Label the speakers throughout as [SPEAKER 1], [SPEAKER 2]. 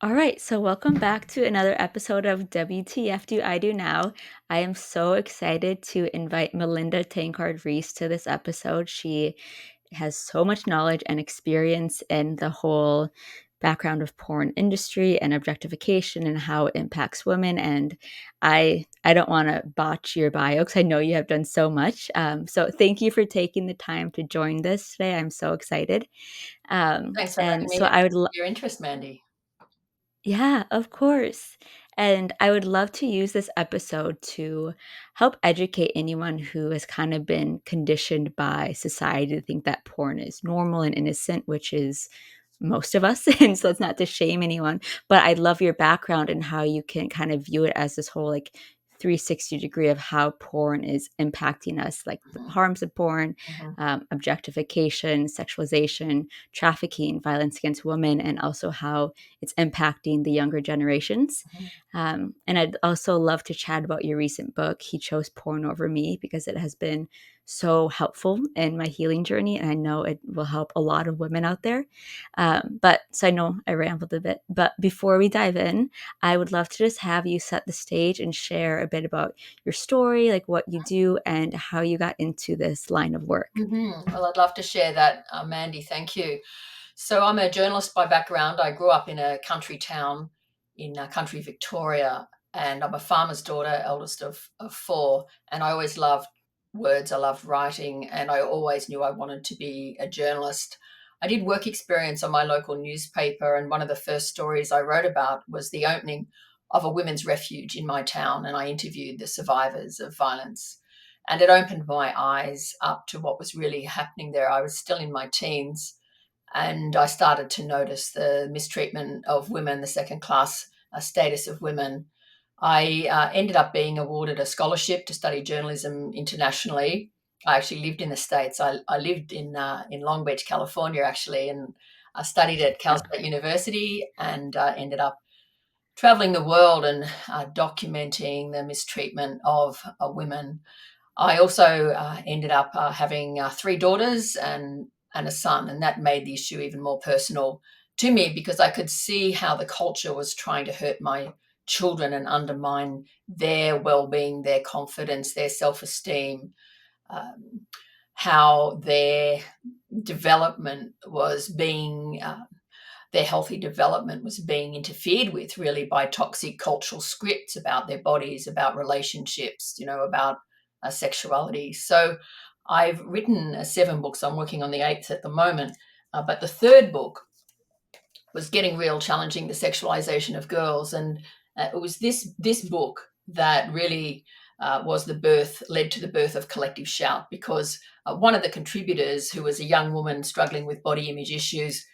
[SPEAKER 1] All right, so welcome back to another episode of WTF Do I Do Now. I am so excited to invite Melinda Tankard Reist to this episode. She has so much knowledge and experience in the whole background of porn industry and objectification and how it impacts women. And I don't want to botch your bio because I know you have done so much. So thank you for taking the time to join this today. I'm so excited.
[SPEAKER 2] Thanks for
[SPEAKER 1] And
[SPEAKER 2] having
[SPEAKER 1] so
[SPEAKER 2] me and
[SPEAKER 1] I would
[SPEAKER 2] your interest, Mandy.
[SPEAKER 1] Yeah, of course. And I would love to use this episode to help educate anyone who has kind of been conditioned by society to think that porn is normal and innocent, which is most of us. And so it's not to shame anyone, but I love your background and how you can kind of view it as this whole like 360 degree of how porn is impacting us, like the
[SPEAKER 2] Mhm,
[SPEAKER 1] harms of porn,
[SPEAKER 2] mhm,
[SPEAKER 1] objectification, sexualization, trafficking, violence against women, and also how it's impacting the younger generations.
[SPEAKER 2] mhm.
[SPEAKER 1] And I'd also love to chat about your recent book, He Chose Porn Over Me, because it has been so helpful in my healing journey. And I know it will help a lot of women out there. But so I know I rambled a bit. But before we dive in, I would love to just have you set the stage and share a bit about your story, like what you do and how you got into this line of work.
[SPEAKER 2] Well, I'd love to share that, Mandy. Thank you. So, I'm a journalist by background. I grew up in a country town in country Victoria, and I'm a farmer's daughter, eldest of four. And I always loved words, I loved writing, and I always knew I wanted to be a journalist. I did work experience on my local newspaper, and one of the first stories I wrote about was the opening of a women's refuge in my town, and I interviewed the survivors of violence. And it opened my eyes up to what was really happening there. I was still in my teens, and I started to notice the mistreatment of women, the second class status of women. I ended up being awarded a scholarship to study journalism internationally. I actually lived in the States. I lived in Long Beach, California, actually, and I studied at Cal State University and ended up traveling the world and documenting the mistreatment of women. I also ended up having three daughters and a son, and that made the issue even more personal to me because I could see how the culture was trying to hurt my children and undermine their well-being, their confidence, their self-esteem, um, how development was being their healthy development was being interfered with really by toxic cultural scripts about their bodies, about relationships, about sexuality. So I've written seven books. I'm working on the eighth at the moment. But the third book was Getting Real, Challenging the Sexualization of Girls. And it was this book that really led to the birth of Collective Shout, because one of the contributors, who was a young woman struggling with body image issues,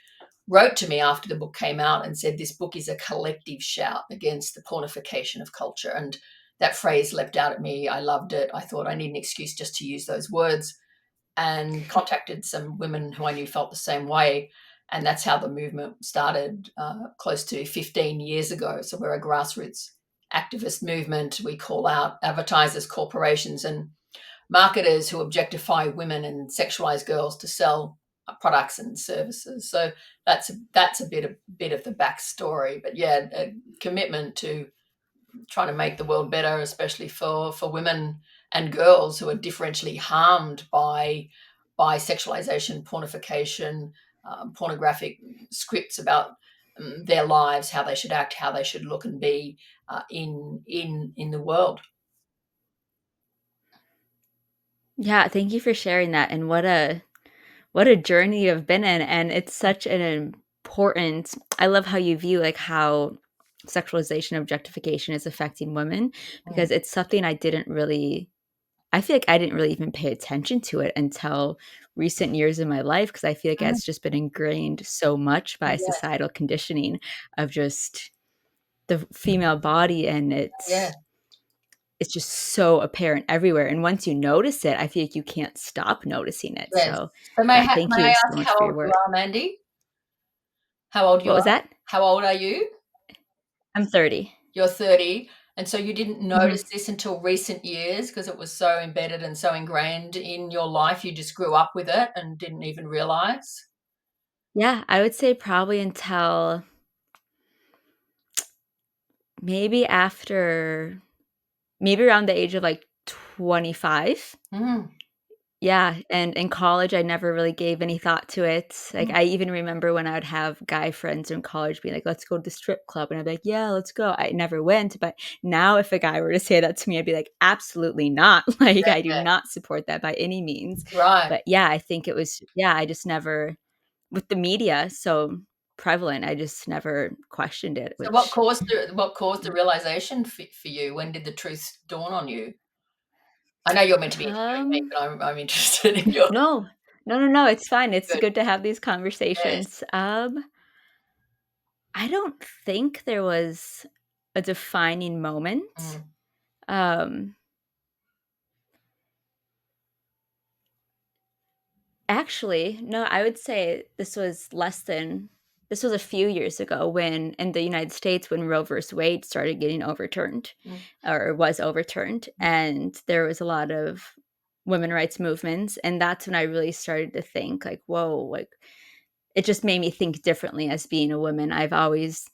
[SPEAKER 2] wrote to me after the book came out and said, this book is a collective shout against the pornification of culture. And that phrase leapt out at me. I loved it. I thought I need an excuse just to use those words, and contacted some women who I knew felt the same way. And that's how the movement started close to 15 years ago. So we're a grassroots activist movement. We call out advertisers, corporations, and marketers who objectify women and sexualize girls to sell products and services. So that's a bit of the backstory. But yeah, a commitment to trying to make the world better, especially for women and girls who are differentially harmed by sexualization, pornification, pornographic scripts about their lives, how they should act, how they should look and be in the world.
[SPEAKER 1] Yeah, thank you for sharing that. And what a journey you've been in, and it's such an important I love how you view, like, how sexualization, objectification is affecting women,
[SPEAKER 2] Mm.
[SPEAKER 1] because it's something I feel like I didn't really even pay attention to it until recent years in my life, because I feel like
[SPEAKER 2] Mm.
[SPEAKER 1] it's just been ingrained so much by
[SPEAKER 2] Yes,
[SPEAKER 1] societal conditioning of just the female body, and
[SPEAKER 2] yeah,
[SPEAKER 1] it's just so apparent everywhere, and once you notice it, I feel like you can't stop noticing it,
[SPEAKER 2] yes.
[SPEAKER 1] so,
[SPEAKER 2] So
[SPEAKER 1] yeah, thank
[SPEAKER 2] may I
[SPEAKER 1] you so
[SPEAKER 2] ask
[SPEAKER 1] much
[SPEAKER 2] how
[SPEAKER 1] for
[SPEAKER 2] old
[SPEAKER 1] your
[SPEAKER 2] you
[SPEAKER 1] work.
[SPEAKER 2] are, Mandy? How old you
[SPEAKER 1] What
[SPEAKER 2] are?
[SPEAKER 1] was that?
[SPEAKER 2] How old are you?
[SPEAKER 1] I'm 30.
[SPEAKER 2] You're 30. And so you didn't
[SPEAKER 1] Mhm.
[SPEAKER 2] notice this until recent years because it was so embedded and so ingrained in your life. You just grew up with it and didn't even realize.
[SPEAKER 1] Yeah, I would say probably until maybe after maybe around the age of, like, 25.
[SPEAKER 2] Mm,
[SPEAKER 1] Yeah, and in college, I never really gave any thought to it. Like,
[SPEAKER 2] mm,
[SPEAKER 1] I even remember when I would have guy friends in college being like, "Let's go to the strip club," and I'd be like, "Yeah, let's go." I never went, but now if a guy were to say that to me, I'd be like, "Absolutely not." Like, I do
[SPEAKER 2] yeah,
[SPEAKER 1] not support that by any means.
[SPEAKER 2] right.
[SPEAKER 1] But yeah, I think it was yeah, I just never with the media so prevalent, I just never questioned it,
[SPEAKER 2] So
[SPEAKER 1] which
[SPEAKER 2] what caused the realization for you? When did the truth dawn on you? I know you're meant to be interviewing me,
[SPEAKER 1] um
[SPEAKER 2] but I'm interested in your
[SPEAKER 1] no. No, no, no, it's fine. It's
[SPEAKER 2] good.
[SPEAKER 1] good to have these
[SPEAKER 2] Yes.
[SPEAKER 1] conversations. I don't think there was a defining moment.
[SPEAKER 2] Mm,
[SPEAKER 1] Um, Actually, no, I would say this was a few years ago when in the United States when Roe versus Wade started getting overturned
[SPEAKER 2] mm,
[SPEAKER 1] or was overturned,
[SPEAKER 2] mm,
[SPEAKER 1] and there was a lot of women rights movements, and that's when I really started to think like, whoa, like it just made me think differently as being a woman. I've always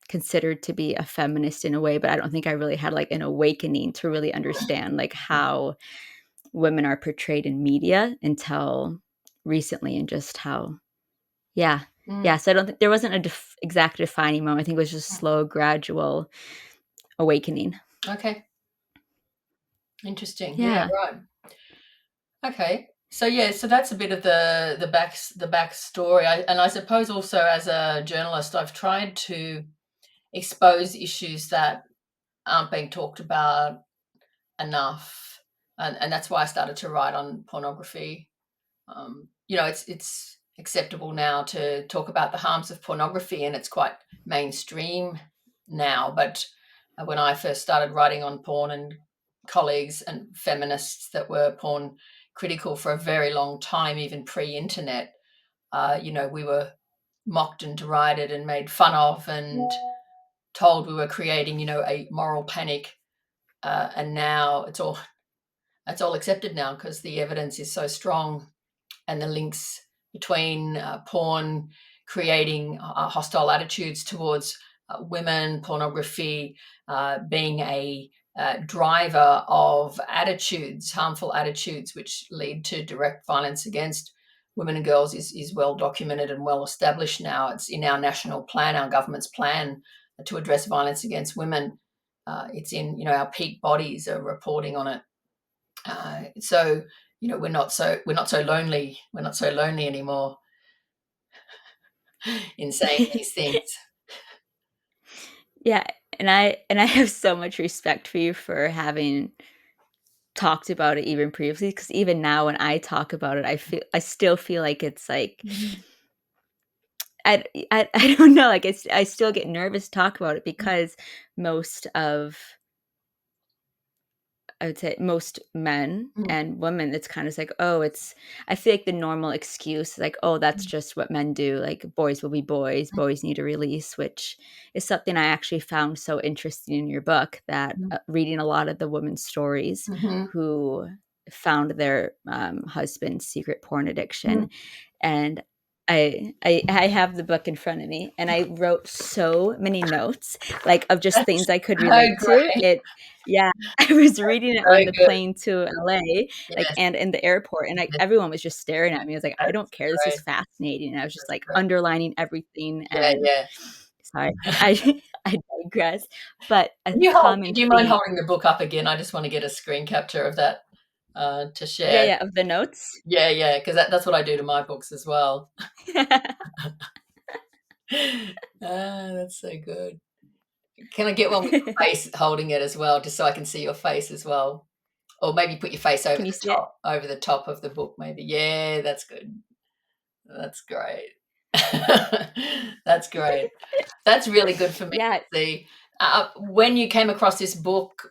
[SPEAKER 1] considered to be a feminist in a way, but I don't think I really had like an awakening to really understand like how women are portrayed in media until recently and just how yeah.
[SPEAKER 2] mm,
[SPEAKER 1] Yeah, so I don't think there wasn't a exact defining moment. I think it was just
[SPEAKER 2] mm.
[SPEAKER 1] slow, gradual awakening.
[SPEAKER 2] Okay, interesting. Yeah,
[SPEAKER 1] Yeah.
[SPEAKER 2] right. Okay. So yeah, so that's a bit of the backstory. I suppose also as a journalist, I've tried to expose issues that aren't being talked about enough, and that's why I started to write on pornography. It's acceptable now to talk about the harms of pornography, and it's quite mainstream now. But when I first started writing on porn, and colleagues and feminists that were porn critical for a very long time, even pre-internet, we were mocked and derided and made fun of, and told we were creating, a moral panic. And now it's all accepted now because the evidence is so strong, and the links between porn creating hostile attitudes towards women, pornography being a driver of attitudes, harmful attitudes, which lead to direct violence against women and girls is well documented and well established now. It's in our national plan, our government's plan to address violence against women. It's in, our peak bodies are reporting on it. So we're not so lonely. We're not so lonely anymore in saying these things.
[SPEAKER 1] Yeah, and I have so much respect for you for having talked about it even previously because even now when I talk about it, I still feel like it's like
[SPEAKER 2] Mhm.
[SPEAKER 1] I don't know, like, I still get nervous to talk about it because most of I would say most men
[SPEAKER 2] Mm,
[SPEAKER 1] and women, it's kind of like, oh, it's I feel like the normal excuse is like, oh, that's
[SPEAKER 2] mm,
[SPEAKER 1] just what men do. Like boys will be boys, boys need a release, which is something I actually found so interesting in your book that
[SPEAKER 2] mm,
[SPEAKER 1] reading a lot of the women's stories
[SPEAKER 2] mhm,
[SPEAKER 1] who found their husband's secret porn
[SPEAKER 2] mhm.
[SPEAKER 1] addiction and I have the book in front of me, and I wrote so many notes, like, of just
[SPEAKER 2] That's
[SPEAKER 1] things I could
[SPEAKER 2] so
[SPEAKER 1] relate to.
[SPEAKER 2] great.
[SPEAKER 1] Yeah, I was reading it
[SPEAKER 2] So
[SPEAKER 1] on the
[SPEAKER 2] good.
[SPEAKER 1] plane to LA, like,
[SPEAKER 2] Yes,
[SPEAKER 1] and in the airport, and, like,
[SPEAKER 2] yes,
[SPEAKER 1] everyone was just staring at me. I was like, "I
[SPEAKER 2] that's
[SPEAKER 1] don't care, this is
[SPEAKER 2] great.
[SPEAKER 1] fascinating," and I was just,
[SPEAKER 2] That's
[SPEAKER 1] like,
[SPEAKER 2] great.
[SPEAKER 1] underlining everything,
[SPEAKER 2] Yeah,
[SPEAKER 1] and
[SPEAKER 2] yeah.
[SPEAKER 1] sorry, I I digress, but a
[SPEAKER 2] Can you hold
[SPEAKER 1] common
[SPEAKER 2] do you mind
[SPEAKER 1] theme
[SPEAKER 2] holding the book up again? I just wanna get a screen capture of that, to
[SPEAKER 1] yeah,
[SPEAKER 2] share.
[SPEAKER 1] yeah, of the notes.
[SPEAKER 2] Yeah, yeah, 'cause that's what I do to my books as well. That's so good. Can I get one with your face holding it as well, just so I can see your face as well? Or maybe put your face
[SPEAKER 1] Can you see it?
[SPEAKER 2] over the top of the book maybe. Yeah, that's good. That's great. That's great. That's really good for me
[SPEAKER 1] Yeah.
[SPEAKER 2] to see. When you came across this book,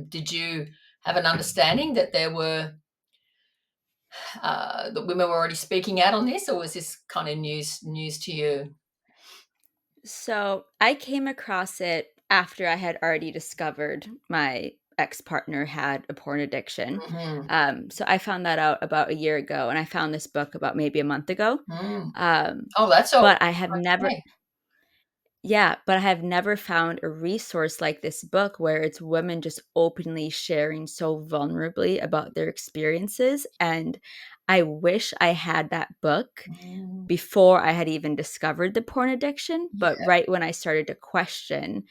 [SPEAKER 2] did you have an understanding that that women were already speaking out on this, or was this kind of news to you?
[SPEAKER 1] So I came across it after I had already discovered my ex-partner had a porn addiction.
[SPEAKER 2] Mhm.
[SPEAKER 1] So I found that out about a year ago, and I found this book about maybe a month ago.
[SPEAKER 2] Mm.
[SPEAKER 1] Um,
[SPEAKER 2] Oh, that's all.
[SPEAKER 1] but I have never,
[SPEAKER 2] Okay.
[SPEAKER 1] Yeah, but I have never found a resource like this book where it's women just openly sharing so vulnerably about their experiences. And I wish I had that book
[SPEAKER 2] Mm,
[SPEAKER 1] before I had even discovered the porn addiction. But
[SPEAKER 2] yeah,
[SPEAKER 1] right when I started to question,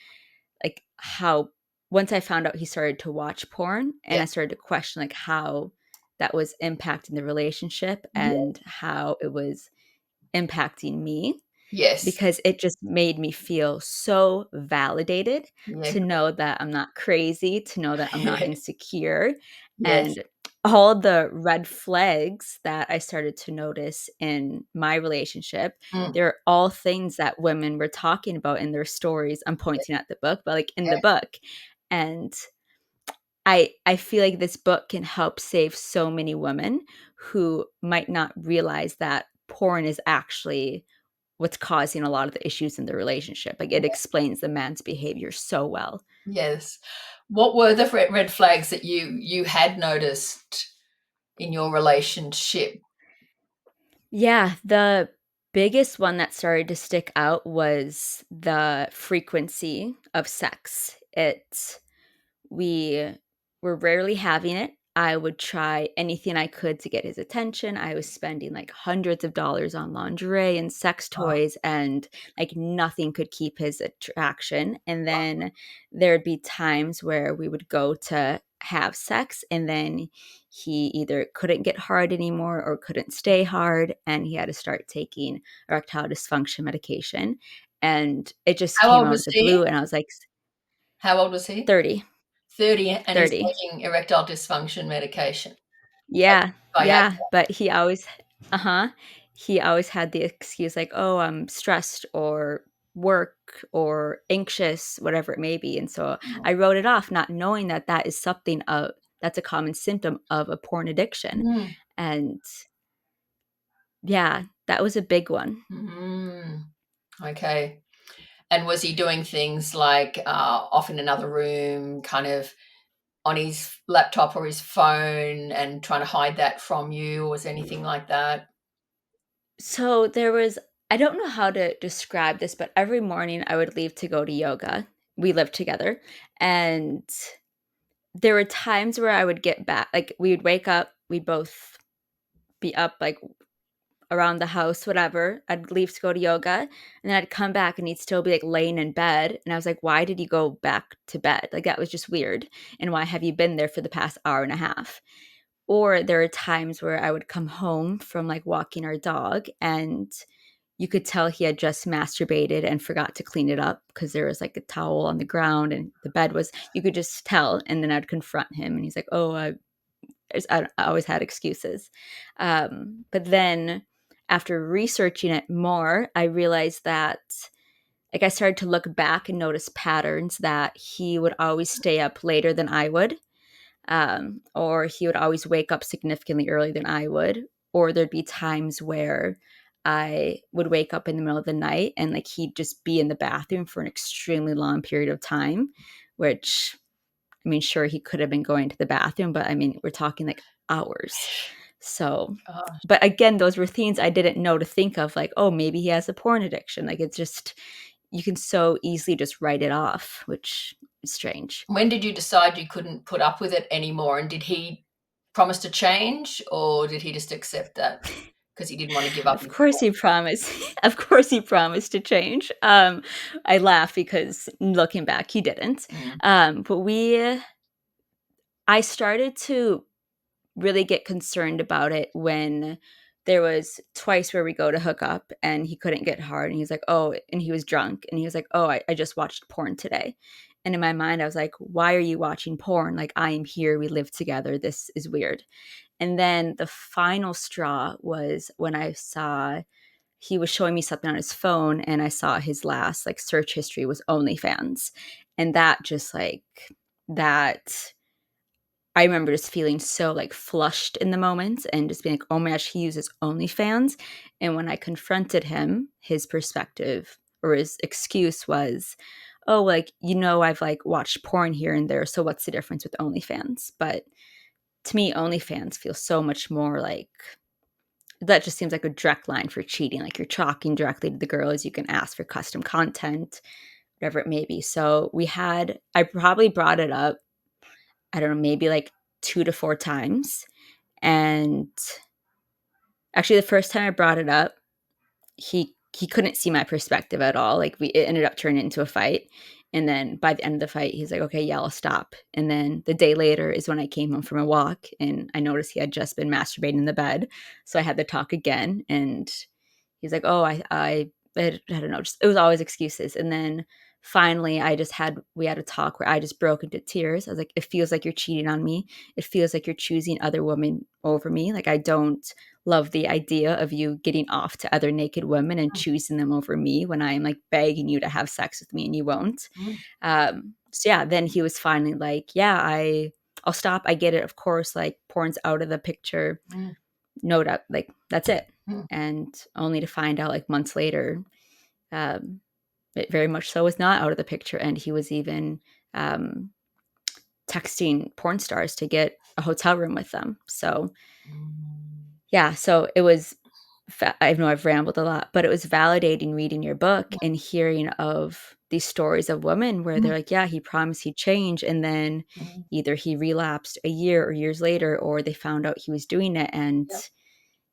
[SPEAKER 1] like, how, once I found out he started to watch porn, and
[SPEAKER 2] yeah,
[SPEAKER 1] I started to question, like, how that was impacting the relationship
[SPEAKER 2] yeah,
[SPEAKER 1] and how it was impacting me,
[SPEAKER 2] yes,
[SPEAKER 1] because it just made me feel so validated
[SPEAKER 2] yeah,
[SPEAKER 1] to know that I'm not crazy, to know that I'm not
[SPEAKER 2] yeah,
[SPEAKER 1] insecure,
[SPEAKER 2] yes,
[SPEAKER 1] and all the red flags that I started to notice in my relationship,
[SPEAKER 2] mm,
[SPEAKER 1] they're all things that women were talking about in their stories. I'm pointing at the book, but, like, in
[SPEAKER 2] yeah,
[SPEAKER 1] the book, and I feel like this book can help save so many women who might not realize that porn is actually what's causing a lot of the issues in the relationship. Like, it explains the man's behavior so well.
[SPEAKER 2] yes. What were the red flags that you had noticed in your relationship?
[SPEAKER 1] Yeah, the biggest one that started to stick out was the frequency of sex. We were rarely having it. I would try anything I could to get his attention. I was spending, like, hundreds of dollars on lingerie and sex
[SPEAKER 2] Oh,
[SPEAKER 1] toys, and, like, nothing could keep his attraction. And
[SPEAKER 2] wow.
[SPEAKER 1] then there'd be times where we would go to have sex, and then he either couldn't get hard anymore or couldn't stay hard, and he had to start taking erectile dysfunction medication. And it just
[SPEAKER 2] How
[SPEAKER 1] came
[SPEAKER 2] old
[SPEAKER 1] out
[SPEAKER 2] was
[SPEAKER 1] of the
[SPEAKER 2] he?
[SPEAKER 1] blue, and I was like,
[SPEAKER 2] How old was he?
[SPEAKER 1] 30,
[SPEAKER 2] 30, and he's
[SPEAKER 1] 30.
[SPEAKER 2] taking erectile dysfunction medication
[SPEAKER 1] Yeah,
[SPEAKER 2] by
[SPEAKER 1] yeah,
[SPEAKER 2] accident.
[SPEAKER 1] but he always uh-huh, he always had the excuse like, "Oh, I'm stressed or work or anxious," whatever it may be, and so I wrote it off not knowing that that is something of that's a common symptom of a porn addiction,
[SPEAKER 2] Mm,
[SPEAKER 1] and yeah, that was a big one.
[SPEAKER 2] mm, okay. And was he doing things like, off in another room, kind of on his laptop or his phone and trying to hide that from you, or was anything like that?
[SPEAKER 1] So there was I don't know how to describe this, but every morning I would leave to go to yoga. We lived together, and there were times where I would get back like, we would wake up, we'd both be up, like, around the house, whatever. I'd leave to go to yoga, and then I'd come back, and he'd still be, like, laying in bed, and I was like, "Why did you go back to bed?" Like, that was just weird, and why have you been there for the past hour and a half? Or there are times where I would come home from, like, walking our dog, and you could tell he had just masturbated and forgot to clean it up because there was, like, a towel on the ground, and the bed was you could just tell, and then I'd confront him, and he's like, "Oh, I always had excuses." But then after researching it more, I realized that, like, I started to look back and notice patterns that he would always stay up later than I would, or he would always wake up significantly earlier than I would, or there'd be times where I would wake up in the middle of the night and, like, he'd just be in the bathroom for an extremely long period of time, which, I mean, sure, he could have been going to the bathroom, but I mean, we're talking, like, hours. So,
[SPEAKER 2] Gosh.
[SPEAKER 1] but again, those were things I didn't know to think of, like, oh, maybe he has a porn addiction. Like, it's just, you can so easily just write it off, which is strange.
[SPEAKER 2] When did you decide you couldn't put up with it anymore, and did he promise to change, or did he just accept that because he didn't wanna give up
[SPEAKER 1] Of
[SPEAKER 2] his
[SPEAKER 1] course
[SPEAKER 2] sport?
[SPEAKER 1] he promised. Of course he promised to change. I laugh because looking back, he didn't.
[SPEAKER 2] Mm,
[SPEAKER 1] But I started to really get concerned about it when there was twice where we go to hook up and he couldn't get hard, and he's like, "Oh," and he was drunk, and he was like, "Oh, I just watched porn today." And in my mind, I was like, "Why are you watching porn? Like, I am here. We live together. This is weird." And then the final straw was when I saw he was showing me something on his phone, and I saw his last, like, search history was OnlyFans. And that just, like, that I remember just feeling so, like, flushed in the moment and just being like, "Oh my gosh, he uses OnlyFans." And when I confronted him, his perspective or his excuse was, "Oh, like, I've, like, watched porn here and there, so what's the difference with OnlyFans?" But to me, OnlyFans feels so much more like that just seems like a direct line for cheating. Like you're talking directly to the girls, you can ask for custom content, whatever it may be. So I probably brought it up, I don't know, maybe like 2 to 4 times. And actually, the first time I brought it up, he couldn't see my perspective at all. Like it ended up turning into a fight. And then by the end of the fight, he's like, okay, yeah, I'll stop. And then the day later is when I came home from a walk and I noticed he had just been masturbating in the bed. So I had to talk again. And he's like, oh, I don't know, just it was always excuses. And then finally we had a talk where I just broke into tears. I was like, it feels like you're cheating on me. It feels like you're choosing other women over me. Like I don't love the idea of you getting off to other naked women and choosing them over me when I'm like begging you to have sex with me and you won't.
[SPEAKER 2] Mm,
[SPEAKER 1] So yeah, then he was finally like, yeah, I'll stop. I get it. Of course, like porn's out of the picture.
[SPEAKER 2] mm,
[SPEAKER 1] No doubt, like that's it.
[SPEAKER 2] mm,
[SPEAKER 1] And only to find out like months later, um, it very much so was not out of the picture. And he was even um, texting porn stars to get a hotel room with them. So
[SPEAKER 2] mm.
[SPEAKER 1] yeah, so it was, I know I've rambled a lot, but it was validating reading your book and hearing of these stories of women where they're
[SPEAKER 2] Mm,
[SPEAKER 1] like, yeah, he promised he'd change. And then
[SPEAKER 2] mm.
[SPEAKER 1] either he relapsed a year or years later, or they found out he was doing it. And
[SPEAKER 2] Yep.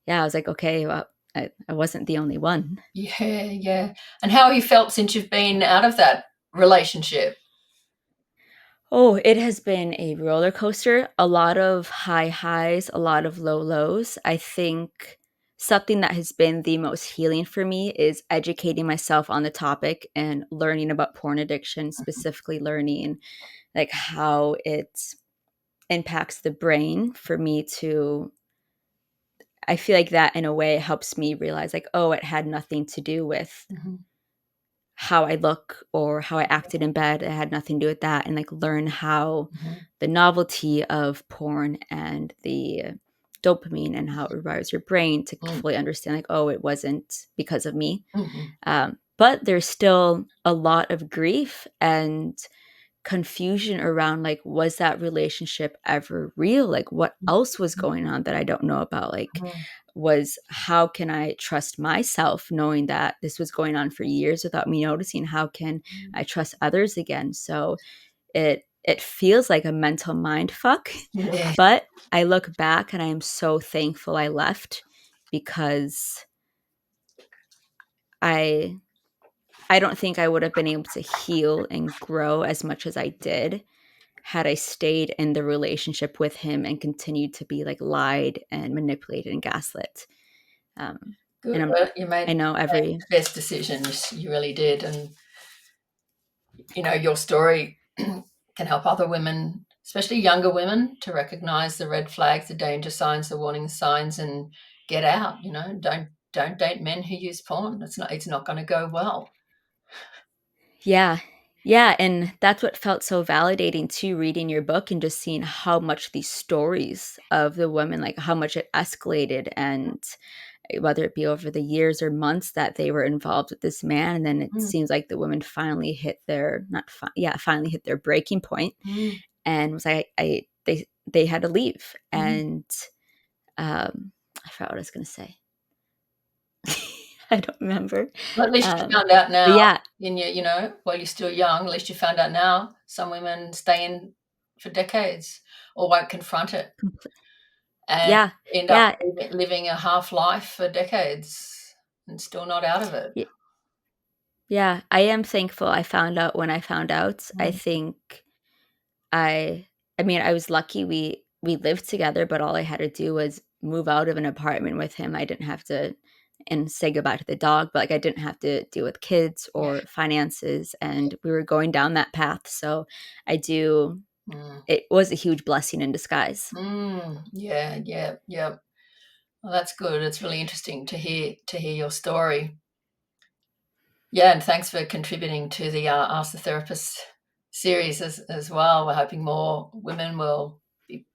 [SPEAKER 1] yeah, I was like, okay, well, I wasn't the only one.
[SPEAKER 2] Yeah, yeah. And how have you felt since you've been out of that relationship?
[SPEAKER 1] Oh, it has been a roller coaster, a lot of high highs, a lot of low lows. I think something that has been the most healing for me is educating myself on the topic and learning about porn addiction, specifically learning like how it impacts the brain for me to I feel like that in a way helps me realize like, oh, it had nothing to do with
[SPEAKER 2] Mhm,
[SPEAKER 1] how I look or how I acted in bed. It had nothing to do with that, and like learn how
[SPEAKER 2] mhm,
[SPEAKER 1] the novelty of porn and the dopamine and how it rewires your brain to
[SPEAKER 2] mm,
[SPEAKER 1] fully understand like, oh, it wasn't because of me.
[SPEAKER 2] mhm,
[SPEAKER 1] But there's still a lot of grief and confusion around like, was that relationship ever real? Like, what else was going on that I don't know about? Like,
[SPEAKER 2] mhm,
[SPEAKER 1] was how can I trust myself knowing that this was going on for years without me noticing? How can I trust others again? So it feels like a mental mind fuck,
[SPEAKER 2] yeah,
[SPEAKER 1] but I look back and I am so thankful I left because I I don't think I would have been able to heal and grow as much as I did had I stayed in the relationship with him and continued to be like lied and manipulated and gaslit. Um,
[SPEAKER 2] good.
[SPEAKER 1] and
[SPEAKER 2] Well, you
[SPEAKER 1] I know
[SPEAKER 2] made
[SPEAKER 1] every
[SPEAKER 2] the best decisions. You really did. And, your story can help other women, especially younger women, to recognize the red flags, the danger signs, the warning signs, and get out. Don't date men who use porn. It's not going to go well.
[SPEAKER 1] Yeah. Yeah, and that's what felt so validating too, reading your book and just seeing how much these stories of the women, like how much it escalated and whether it be over the years or months that they were involved with this man. And then it
[SPEAKER 2] Mm,
[SPEAKER 1] seems like the women finally hit their finally hit their breaking point
[SPEAKER 2] mm,
[SPEAKER 1] and was like, they had to leave.
[SPEAKER 2] mm.
[SPEAKER 1] And I forgot what I was gonna say. I don't remember.
[SPEAKER 2] Well, at least you
[SPEAKER 1] Um,
[SPEAKER 2] found out
[SPEAKER 1] but
[SPEAKER 2] now,
[SPEAKER 1] yeah,
[SPEAKER 2] while you're still young, at least you found out now some women stay in for decades or won't confront it
[SPEAKER 1] compl-
[SPEAKER 2] and
[SPEAKER 1] yeah,
[SPEAKER 2] end up
[SPEAKER 1] yeah.
[SPEAKER 2] living a half life for decades and still not out of it.
[SPEAKER 1] Yeah, I am thankful I found out when I found out. I
[SPEAKER 2] Mm,
[SPEAKER 1] think I I mean, I was lucky we lived together, but all I had to do was move out of an apartment with him. I didn't have to and say goodbye to the dog, but like I didn't have to deal with kids
[SPEAKER 2] yeah.
[SPEAKER 1] or finances and we were going down that path. So I do
[SPEAKER 2] Mm,
[SPEAKER 1] it was a huge blessing in disguise.
[SPEAKER 2] yeah, yeah, yeah. Well, that's good. It's really interesting to hear your story. Yeah, and thanks for contributing to the Ask the Therapist series as well. We're hoping more women will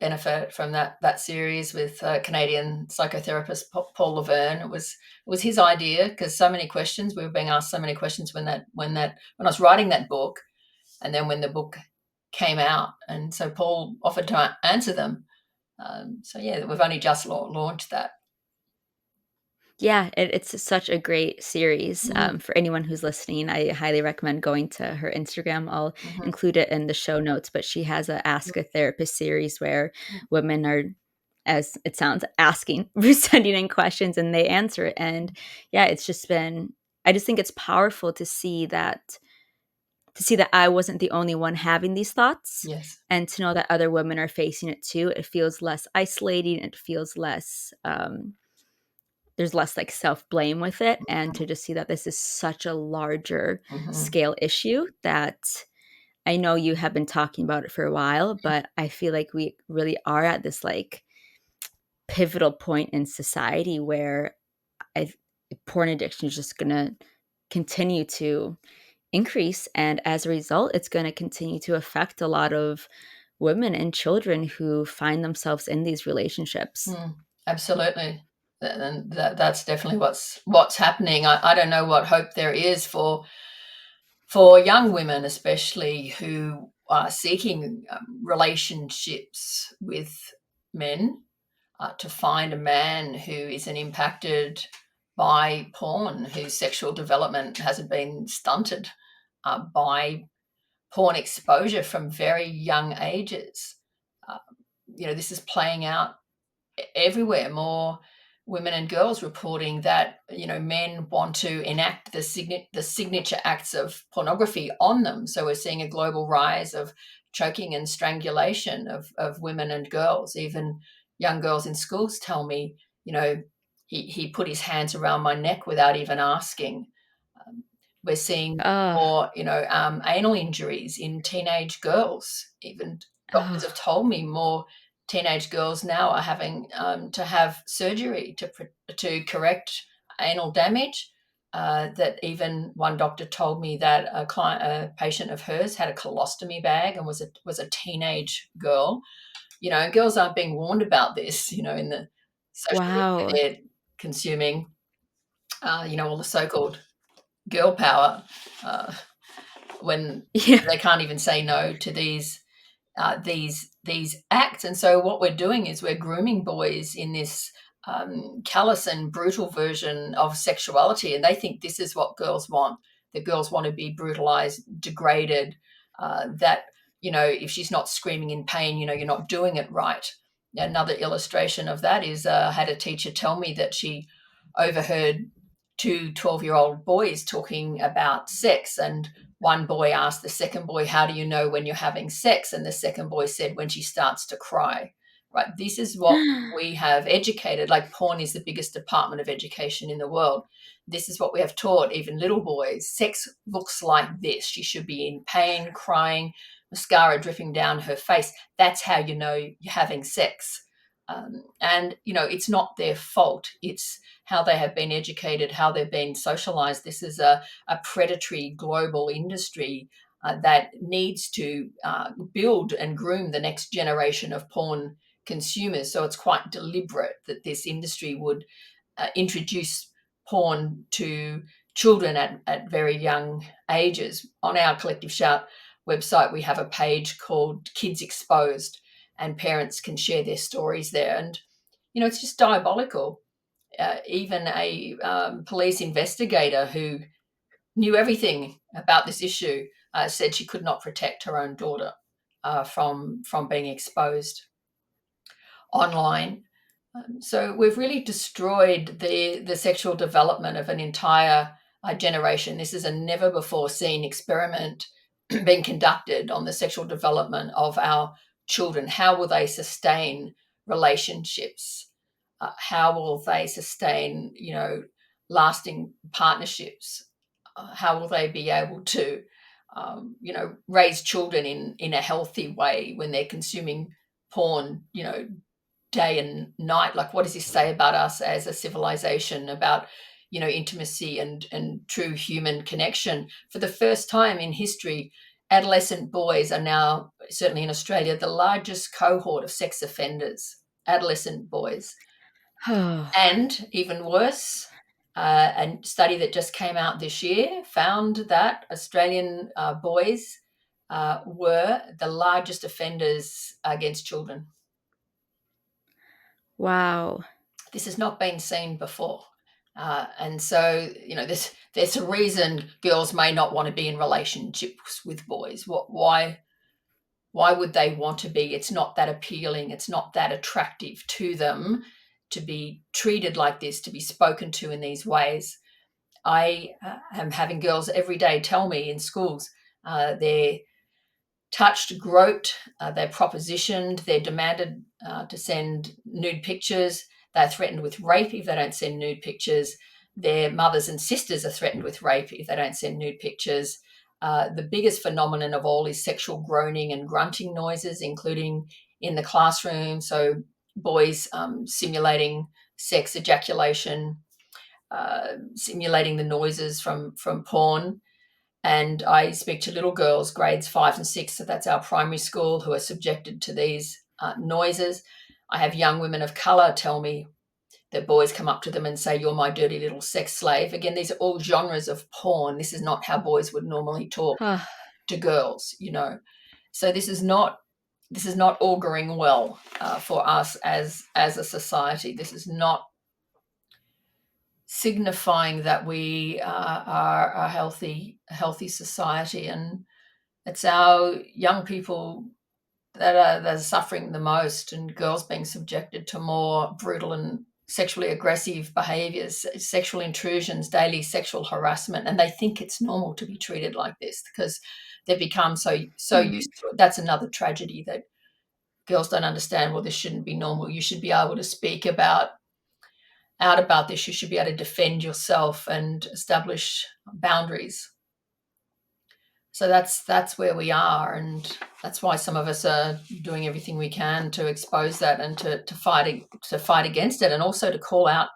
[SPEAKER 2] benefit from that series with Canadian psychotherapist Paul Laverne. It was his idea because so many questions we were being asked so many questions when I was writing that book, and then when the book came out, and so Paul offered to answer them. So yeah, we've only just launched that.
[SPEAKER 1] Yeah, it's such a great series.
[SPEAKER 2] Mm,
[SPEAKER 1] For anyone who's listening, I highly recommend going to her Instagram. I'll
[SPEAKER 2] mhm,
[SPEAKER 1] include it in the show notes, but she has a Ask a Therapist series where women are, as it sounds, asking, sending in questions and they answer it. And yeah, it's just been, I just think it's powerful to see that I wasn't the only one having these thoughts
[SPEAKER 2] yes.
[SPEAKER 1] and to know that other women are facing it too. It feels less isolating. It feels less, there's less like self blame with it. And to just see that this is such a larger
[SPEAKER 2] Mhm.
[SPEAKER 1] scale issue that I know you have been talking about it for a while, but I feel like we really are at this like pivotal point in society where I porn addiction is just going to continue to increase. And as a result, it's going to continue to affect a lot of women and children who find themselves in these relationships.
[SPEAKER 2] Mm, absolutely. And that's definitely what's happening. I don't know what hope there is for young women, especially who are seeking relationships with men, to find a man who isn't impacted by porn, whose sexual development hasn't been stunted by porn exposure from very young ages. Uh, this is playing out everywhere. More women and girls reporting that men want to enact the signature acts of pornography on them. So we're seeing a global rise of choking and strangulation of women and girls. Even young girls in schools tell me, he put his hands around my neck without even asking. um, we're seeing
[SPEAKER 1] Oh,
[SPEAKER 2] more, anal injuries in teenage girls. Even doctors have
[SPEAKER 1] oh,
[SPEAKER 2] told me more teenage girls now are having to have surgery to correct anal damage. That even one doctor told me that a patient of hers had a colostomy bag and was a teenage girl. And girls aren't being warned about this. In the social media,
[SPEAKER 1] wow.
[SPEAKER 2] they're consuming, all the so-called girl power, uh, when
[SPEAKER 1] Yeah.
[SPEAKER 2] they can't even say no to these acts. And so what we're doing is we're grooming boys in this callous and brutal version of sexuality, and they think this is what girls want. That girls want to be brutalized, degraded. That if she's not screaming in pain, you're not doing it right. Another illustration of that is I had a teacher tell me that she overheard two 12-year-old boys talking about sex, and one boy asked the second boy, "How do you know when you're having sex?" And the second boy said, "When she starts to cry." Right? This is what we have educated. Like, porn is the biggest department of education in the world. This is what we have taught even little boys. Sex looks like this. She should be in pain, crying, mascara dripping down her face. That's how you know you're having sex. And it's not their fault. It's how they have been educated, how they've been socialized. This is a predatory global industry that needs to build and groom the next generation of porn consumers. So it's quite deliberate that this industry would introduce porn to children at very young ages. On our Collective Shout website, we have a page called Kids Exposed, and parents can share their stories there. And, it's just diabolical. Even a police investigator who knew everything about this issue said she could not protect her own daughter from being exposed online. So we've really destroyed the sexual development of an entire generation. This is a never before seen experiment being conducted on the sexual development of our children. How will they sustain relationships? How will they sustain, lasting partnerships? How will they be able to, raise children in a healthy way when they're consuming porn, day and night? Like, what does this say about us as a civilization, about intimacy and true human connection? For the first time in history, adolescent boys are now, certainly in Australia, the largest cohort of sex offenders. Adolescent boys.
[SPEAKER 1] Oh,
[SPEAKER 2] And even worse, a study that just came out this year found that Australian boys were the largest offenders against children.
[SPEAKER 1] wow.
[SPEAKER 2] This has not been seen before. And so, there's a reason girls may not want to be in relationships with boys. Why would they want to be? It's not that appealing. It's not that attractive to them to be treated like this, to be spoken to in these ways. I am having girls every day tell me in schools they're touched, groped, they're propositioned, they're demanded to send nude pictures, they're threatened with rape if they don't send nude pictures, their mothers and sisters are threatened with rape if they don't send nude pictures. The biggest phenomenon of all is sexual groaning and grunting noises, including in the classroom. So, boys simulating sex ejaculation, simulating the noises from porn. And I speak to little girls, grades 5 and 6, so that's our primary school, who are subjected to these noises. I have young women of colour tell me that boys come up to them and say, "You're my dirty little sex slave." Again, these are all genres of porn. This is not how boys would normally talk to girls. So this is not auguring well for us as a society. This is not signifying that we are a healthy society, and it's our young people that are suffering the most, and girls being subjected to more brutal and sexually aggressive behaviors, sexual intrusions, daily sexual harassment, and they think it's normal to be treated like this because they've become so
[SPEAKER 1] Mhm.
[SPEAKER 2] used to it. That's another tragedy, that girls don't understand, well, this shouldn't be normal. You should be able to speak out about this. You should be able to defend yourself and establish boundaries. So that's where we are, and that's why some of us are doing everything we can to expose that and to fight against it, and also to call out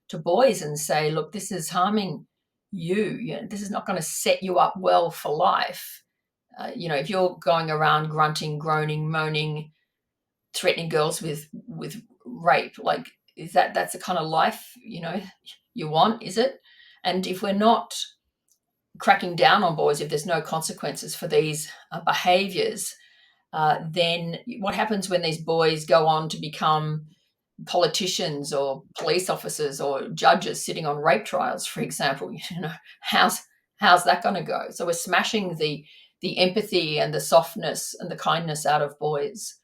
[SPEAKER 2] to boys and say, look, this is harming you. This is not going to set you up well for life. If you're going around grunting, groaning, moaning, threatening girls with rape, like, that's the kind of life you want, is it? And if we're not cracking down on boys, if there's no consequences for these behaviors, then what happens when these boys go on to become politicians or police officers or judges sitting on rape trials, for example? How's that going to go? So we're smashing the empathy and the softness and the kindness out of boys,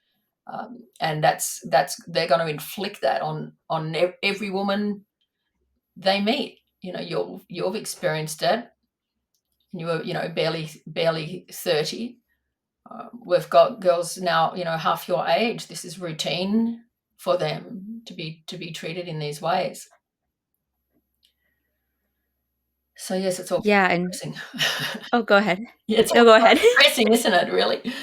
[SPEAKER 2] and that's they're going to inflict that on every woman they meet. You've experienced it. You were, barely 30. We've got girls now, half your age. This is routine for them to be treated in these ways. So yes, it's all
[SPEAKER 1] Yeah, and
[SPEAKER 2] depressing.
[SPEAKER 1] oh, go ahead.
[SPEAKER 2] Yeah, it's
[SPEAKER 1] No,
[SPEAKER 2] all
[SPEAKER 1] go
[SPEAKER 2] quite
[SPEAKER 1] ahead.
[SPEAKER 2] depressing, isn't it? Really?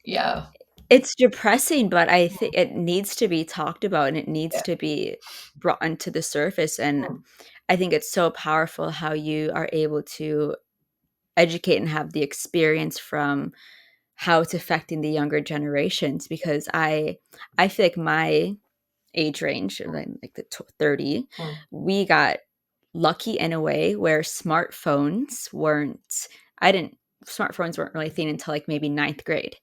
[SPEAKER 2] Yeah.
[SPEAKER 1] It's depressing, but I think it needs to be talked about and it needs
[SPEAKER 2] Yeah.
[SPEAKER 1] to be brought onto the surface. And
[SPEAKER 2] Mm.
[SPEAKER 1] I think it's so powerful how you are able to educate and have the experience from how it's affecting the younger generations, because I feel like my age range, like the 30,
[SPEAKER 2] Mm.
[SPEAKER 1] we got lucky in a way where I didn't smartphones weren't really a thing until like maybe ninth grade.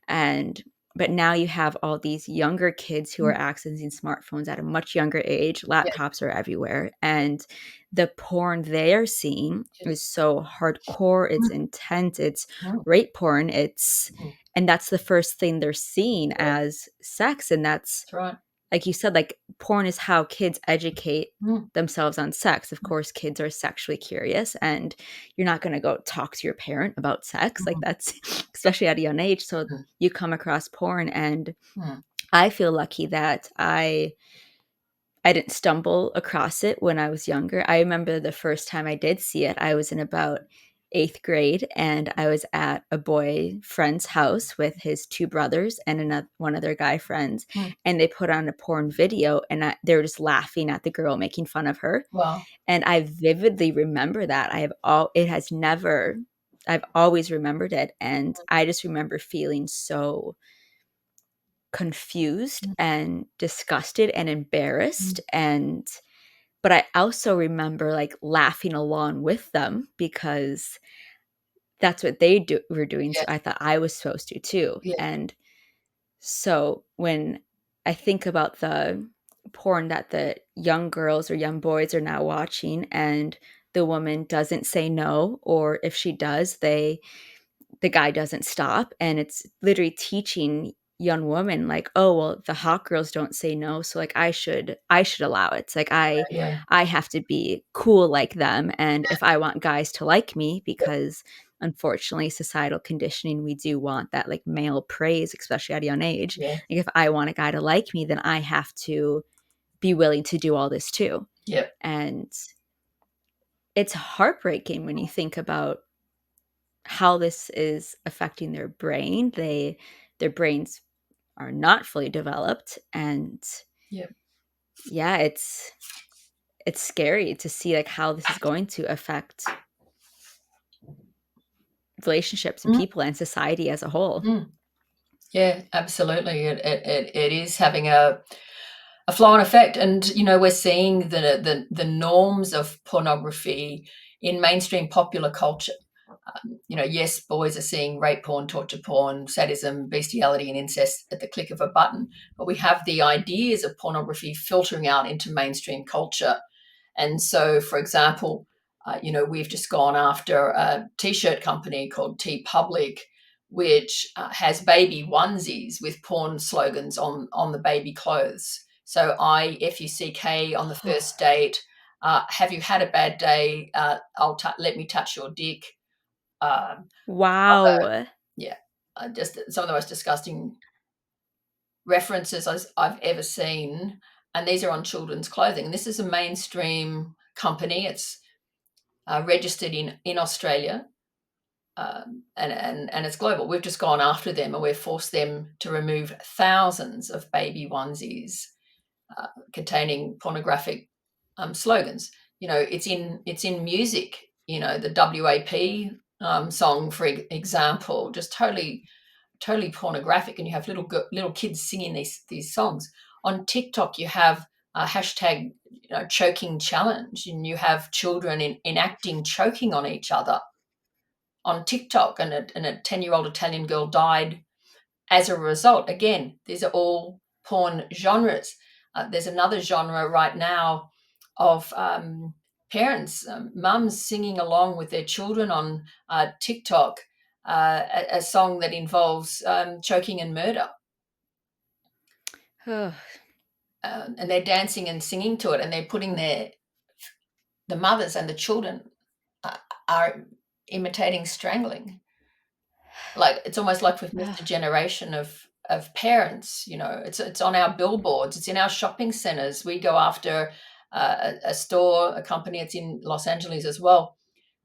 [SPEAKER 1] And but now you have all these younger kids who are
[SPEAKER 2] Mm.
[SPEAKER 1] accessing smartphones at a much younger age.
[SPEAKER 2] Yeah.
[SPEAKER 1] Laptops are everywhere. And the porn they are seeing is so hardcore, it's
[SPEAKER 2] Mm.
[SPEAKER 1] intense, it's
[SPEAKER 2] Mm.
[SPEAKER 1] rape porn, it's
[SPEAKER 2] Mm.
[SPEAKER 1] and that's the first thing they're seeing
[SPEAKER 2] Yeah,
[SPEAKER 1] as sex. And that's
[SPEAKER 2] that's right.
[SPEAKER 1] like you said, like porn is how kids educate
[SPEAKER 2] Mm.
[SPEAKER 1] themselves on sex. Of course, kids are sexually curious, and you're not going to go talk to your parent about sex. Like
[SPEAKER 2] Mm.
[SPEAKER 1] that's especially at a young age. So
[SPEAKER 2] Mm.
[SPEAKER 1] you come across porn, and
[SPEAKER 2] Mm.
[SPEAKER 1] I feel lucky that I didn't stumble across it when I was younger. I remember the first time I did see it, I was in about eighth grade, and I was at a boy friend's house with his two brothers and one of their guy friends,
[SPEAKER 2] Mm.
[SPEAKER 1] and they put on a porn video, and they were just laughing at the girl, making fun of her.
[SPEAKER 2] Wow.
[SPEAKER 1] And I vividly remember that. I've always remembered it. And I just remember feeling so confused
[SPEAKER 2] Mm.
[SPEAKER 1] and disgusted and
[SPEAKER 2] Mm.
[SPEAKER 1] embarrassed, and but I also remember like laughing along with them because that's what were doing, so
[SPEAKER 2] Yeah.
[SPEAKER 1] I thought I was supposed to too.
[SPEAKER 2] Yeah.
[SPEAKER 1] And so when I think about the porn that the young girls or young boys are now watching, and the woman doesn't say no, or if she does, the guy doesn't stop, and it's literally teaching young women like, oh well, the hot girls don't say no, so like I should allow it. It's like
[SPEAKER 2] Yeah.
[SPEAKER 1] I have to be cool like them, and if I want guys to like me,
[SPEAKER 2] Yep.
[SPEAKER 1] because unfortunately societal conditioning, we do want that like male praise, especially at a young age.
[SPEAKER 2] Yeah.
[SPEAKER 1] Like if I want a guy to like me, then I have to be willing to do all this too.
[SPEAKER 2] Yep.
[SPEAKER 1] And it's heartbreaking when you think about how this is affecting their brain. Their brains are not fully developed, and
[SPEAKER 2] Yep.
[SPEAKER 1] yeah, it's scary to see like how this is going to affect relationships and
[SPEAKER 2] Mm,
[SPEAKER 1] people and society as a whole.
[SPEAKER 2] mm. Yeah, absolutely. It is having a flow-on effect, and we're seeing the norms of pornography in mainstream popular culture. Yes, boys are seeing rape porn, torture porn, sadism, bestiality, and incest at the click of a button, but we have the ideas of pornography filtering out into mainstream culture. And so, for example, we've just gone after a t-shirt company called T Public, which has baby onesies with porn slogans on the baby clothes. So IFUCK on the first date. Have you had a bad day? Let me touch your dick. Um, Other,
[SPEAKER 1] Wow.
[SPEAKER 2] yeah, just some of the most disgusting references I've ever seen, and these are on children's clothing. And this is a mainstream company. It's registered in Australia, and it's global. We've just gone after them, and we've forced them to remove thousands of baby onesies containing pornographic slogans. It's in music. The WAP song, for example, just totally pornographic, and you have little kids singing these songs. On TikTok, you have a hashtag choking challenge, and you have children enacting choking on each other on TikTok, and a 10-year-old Italian girl died as a result. Again, these are all porn genres. There's another genre right now of parents, mums singing along with their children on TikTok, a song that involves choking and murder. And they're dancing and singing to it, and they're putting the mothers and the children are imitating strangling. Like, it's almost like we've missed a generation of parents. It's on our billboards, it's in our shopping centers. We go after a store, a company, it's in Los Angeles as well,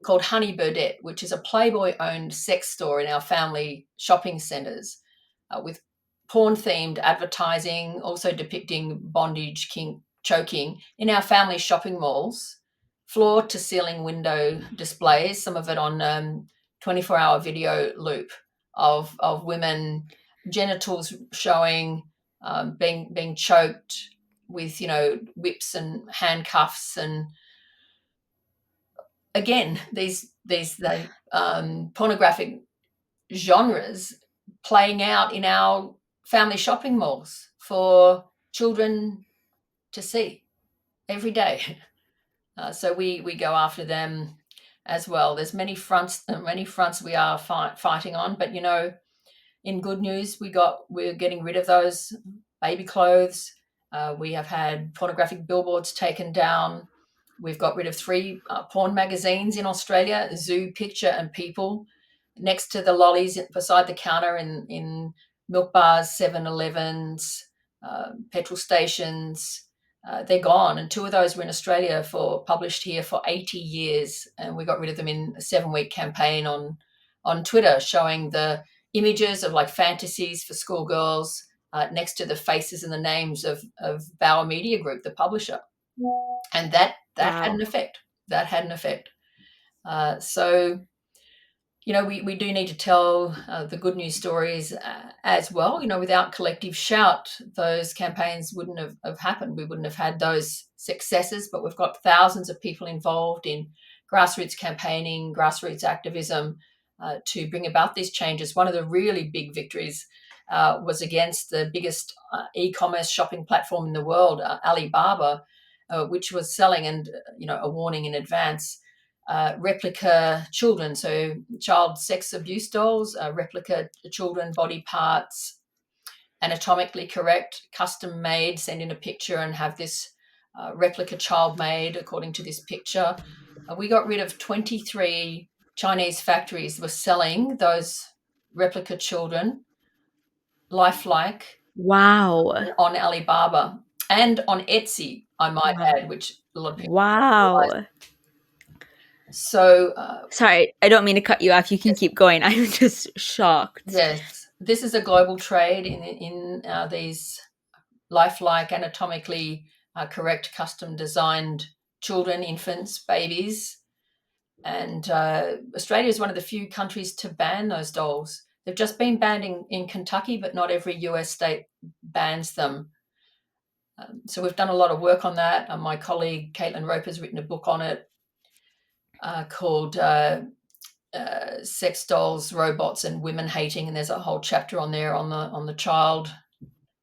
[SPEAKER 2] called Honey Burdette, which is a Playboy owned sex store in our family shopping centers, with porn themed advertising, also depicting bondage, kink, choking in our family shopping malls, floor to ceiling window displays, some of it on 24-hour video loop of women, genitals showing, being choked with whips and handcuffs, and again they pornographic genres playing out in our family shopping malls for children to see every day. So we go after them as well. There's many fronts we are fighting on, but in good news, we're getting rid of those baby clothes. We have had pornographic billboards taken down. We've got rid of 3 porn magazines in Australia: Zoo, Picture, and People, next to the lollies beside the counter in milk bars, 7-Elevens, petrol stations. They're gone, and 2 of those were in Australia published here for 80 years, and we got rid of them in a 7-week campaign on Twitter, showing the images of like fantasies for schoolgirls next to the faces and the names of Bauer Media Group, the publisher, and that had an
[SPEAKER 1] Wow.
[SPEAKER 2] effect. That had an effect. So we do need to tell the good news stories as well. Without collective shout, those campaigns wouldn't have happened. We wouldn't have had those successes, but we've got thousands of people involved in grassroots campaigning, grassroots activism to bring about these changes. One of the really big victories was against the biggest e-commerce shopping platform in the world, Alibaba, which was selling, and a warning in advance, replica children, so child sex abuse dolls, replica children body parts, anatomically correct, custom made, send in a picture and have this replica child made according to this picture. We got rid of 23 Chinese factories that were selling those replica children, lifelike,
[SPEAKER 1] Wow.
[SPEAKER 2] on Alibaba and on Etsy, I might
[SPEAKER 1] Wow.
[SPEAKER 2] add, which a lot of people don't realize.
[SPEAKER 1] Wow.
[SPEAKER 2] So,
[SPEAKER 1] Sorry, I don't mean to cut you off. You can
[SPEAKER 2] yes,
[SPEAKER 1] keep going. I'm just shocked.
[SPEAKER 2] yes, this is a global trade in these lifelike, anatomically correct, custom designed children, infants, babies. And Australia is one of the few countries to ban those dolls. They've just been banned in Kentucky, but not every US state bans them. So we've done a lot of work on that. My colleague Caitlin Roper has written a book on it called "Sex Dolls, Robots, and Women Hating," and there's a whole chapter on there on the child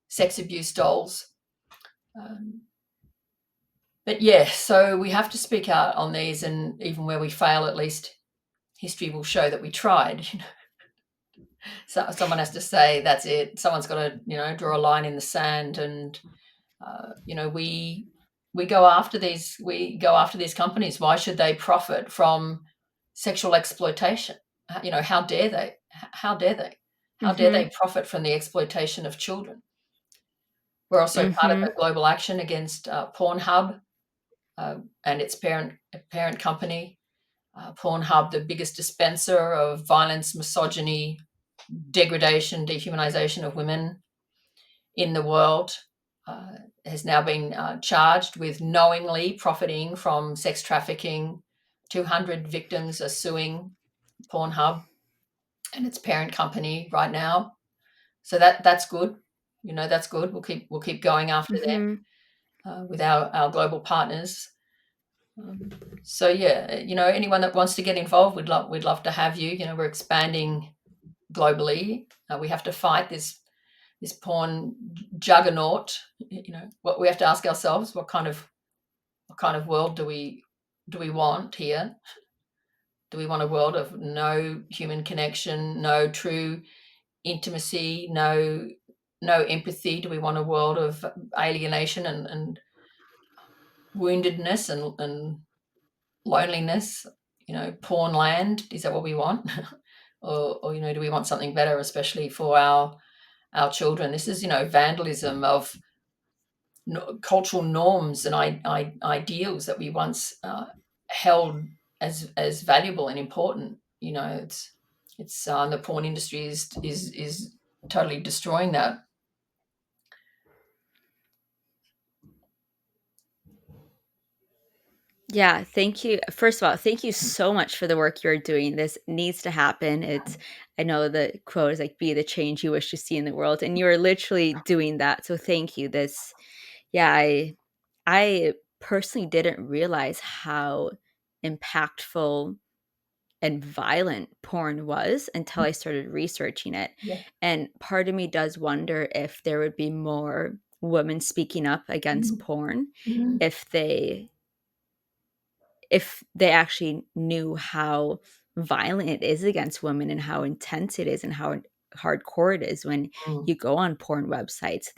[SPEAKER 2] sex abuse dolls. But yeah, so we have to speak out on these, and even where we fail, at least history will show that we tried. So someone has to say that's it. Someone's got to draw a line in the sand, and we go after these companies. Why should they profit from sexual exploitation? How dare they? How dare they? How dare
[SPEAKER 1] Mm-hmm.
[SPEAKER 2] they profit from the exploitation of children? We're also part of
[SPEAKER 1] Mm-hmm.
[SPEAKER 2] a global action against Pornhub and its parent company. Pornhub, the biggest dispenser of violence, misogyny, degradation, dehumanization of women in the world, has now been charged with knowingly profiting from sex trafficking. 200 victims are suing Pornhub and its parent company right now. So that's good. That's good. We'll keep going after
[SPEAKER 1] Mm-hmm.
[SPEAKER 2] them with our global partners. So yeah, anyone that wants to get involved, we'd love to have you. We're expanding globally. We have to fight this porn juggernaut. What we have to ask ourselves: what kind of world do we want here? Do we want a world of no human connection, no true intimacy, no empathy? Do we want a world of alienation and woundedness and loneliness? Porn land, is that what we want? Or do we want something better, especially for our children? This is vandalism of cultural norms and ideals that we once held as valuable and important. It's the porn industry is totally destroying that.
[SPEAKER 1] Yeah, thank you. First of all, thank you so much for the work you're doing. This needs to happen. I know the quote is like, be the change you wish to see in the world. And you're literally doing that. So thank you. Yeah, I personally didn't realize how impactful and violent porn was until I started researching it.
[SPEAKER 2] Yeah.
[SPEAKER 1] And part of me does wonder if there would be more women speaking up against
[SPEAKER 2] Mhm.
[SPEAKER 1] porn
[SPEAKER 2] Mhm.
[SPEAKER 1] if they actually knew how violent it is against women and how intense it is and how hardcore it is when
[SPEAKER 2] Mm.
[SPEAKER 1] you go on porn websites.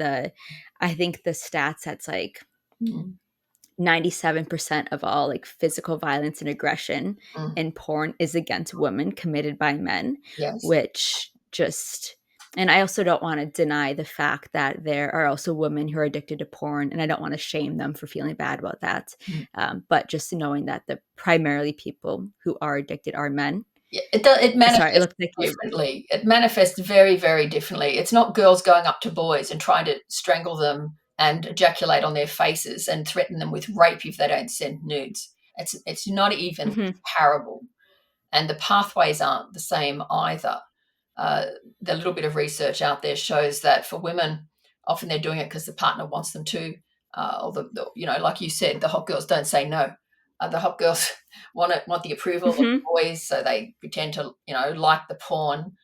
[SPEAKER 1] I think the stats that's like
[SPEAKER 2] Mm.
[SPEAKER 1] 97% of all like physical violence and aggression
[SPEAKER 2] Mm.
[SPEAKER 1] in porn is against women committed by men,
[SPEAKER 2] Yes.
[SPEAKER 1] which just and I also don't want to deny the fact that there are also women who are addicted to porn, and I don't want to shame them for feeling bad about that.
[SPEAKER 2] Mm.
[SPEAKER 1] But just knowing that the primarily people who are addicted are men.
[SPEAKER 2] Yeah, it
[SPEAKER 1] Sorry, it
[SPEAKER 2] manifests
[SPEAKER 1] looked like you.
[SPEAKER 2] differently. It manifests very, very differently. It's not girls going up to boys and trying to strangle them and ejaculate on their faces and threaten them with rape if they don't send nudes. It's not even
[SPEAKER 1] Mhm,
[SPEAKER 2] comparable, and the pathways aren't the same either. Uh, the little bit of research out there shows that for women, often they're doing it because the partner wants them to, or like you said, the hot girls don't say no. The hot girls want the approval of
[SPEAKER 1] mhm,
[SPEAKER 2] boys, so they pretend to like the porn,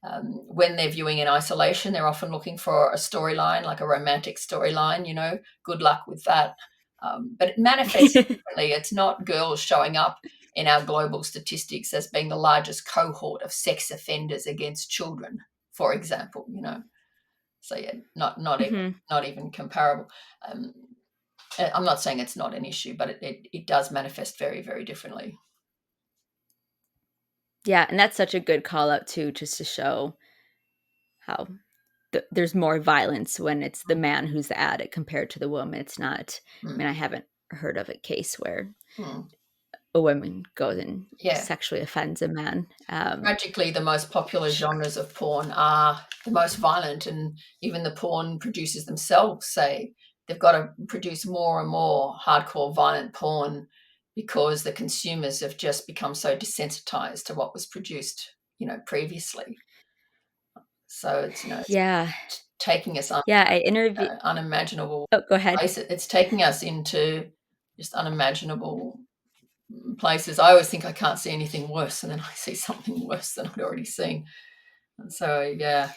[SPEAKER 2] When they're viewing in isolation, they're often looking for a storyline, like a romantic storyline, good luck with that. But it manifests differently. It's not girls showing up in our global statistics as being the largest cohort of sex offenders against children, for example, So yeah,
[SPEAKER 1] Mhm.
[SPEAKER 2] not even comparable. Um, I'm not saying it's not an issue, but it does manifest very, very differently.
[SPEAKER 1] Yeah, and that's such a good call out too, just to show how there's more violence when it's the man who's the addict compared to the woman. It's not. I
[SPEAKER 2] Mm,
[SPEAKER 1] mean, I haven't heard of a case where
[SPEAKER 2] mm.
[SPEAKER 1] a woman goes and
[SPEAKER 2] Yeah.
[SPEAKER 1] sexually offends a man.
[SPEAKER 2] Tragically, the most popular genres of porn are the most violent, and even the porn producers themselves say they've got to produce more and more hardcore violent porn because the consumers have just become so desensitized to what was produced, previously. So it's
[SPEAKER 1] Yeah,
[SPEAKER 2] taking us
[SPEAKER 1] yeah. I interviewed.
[SPEAKER 2] unimaginable
[SPEAKER 1] Oh, go ahead.
[SPEAKER 2] places. It's taking us into just unimaginable places. I always think I can't see anything worse, and then I see something worse than I'd already seen. And so, yeah,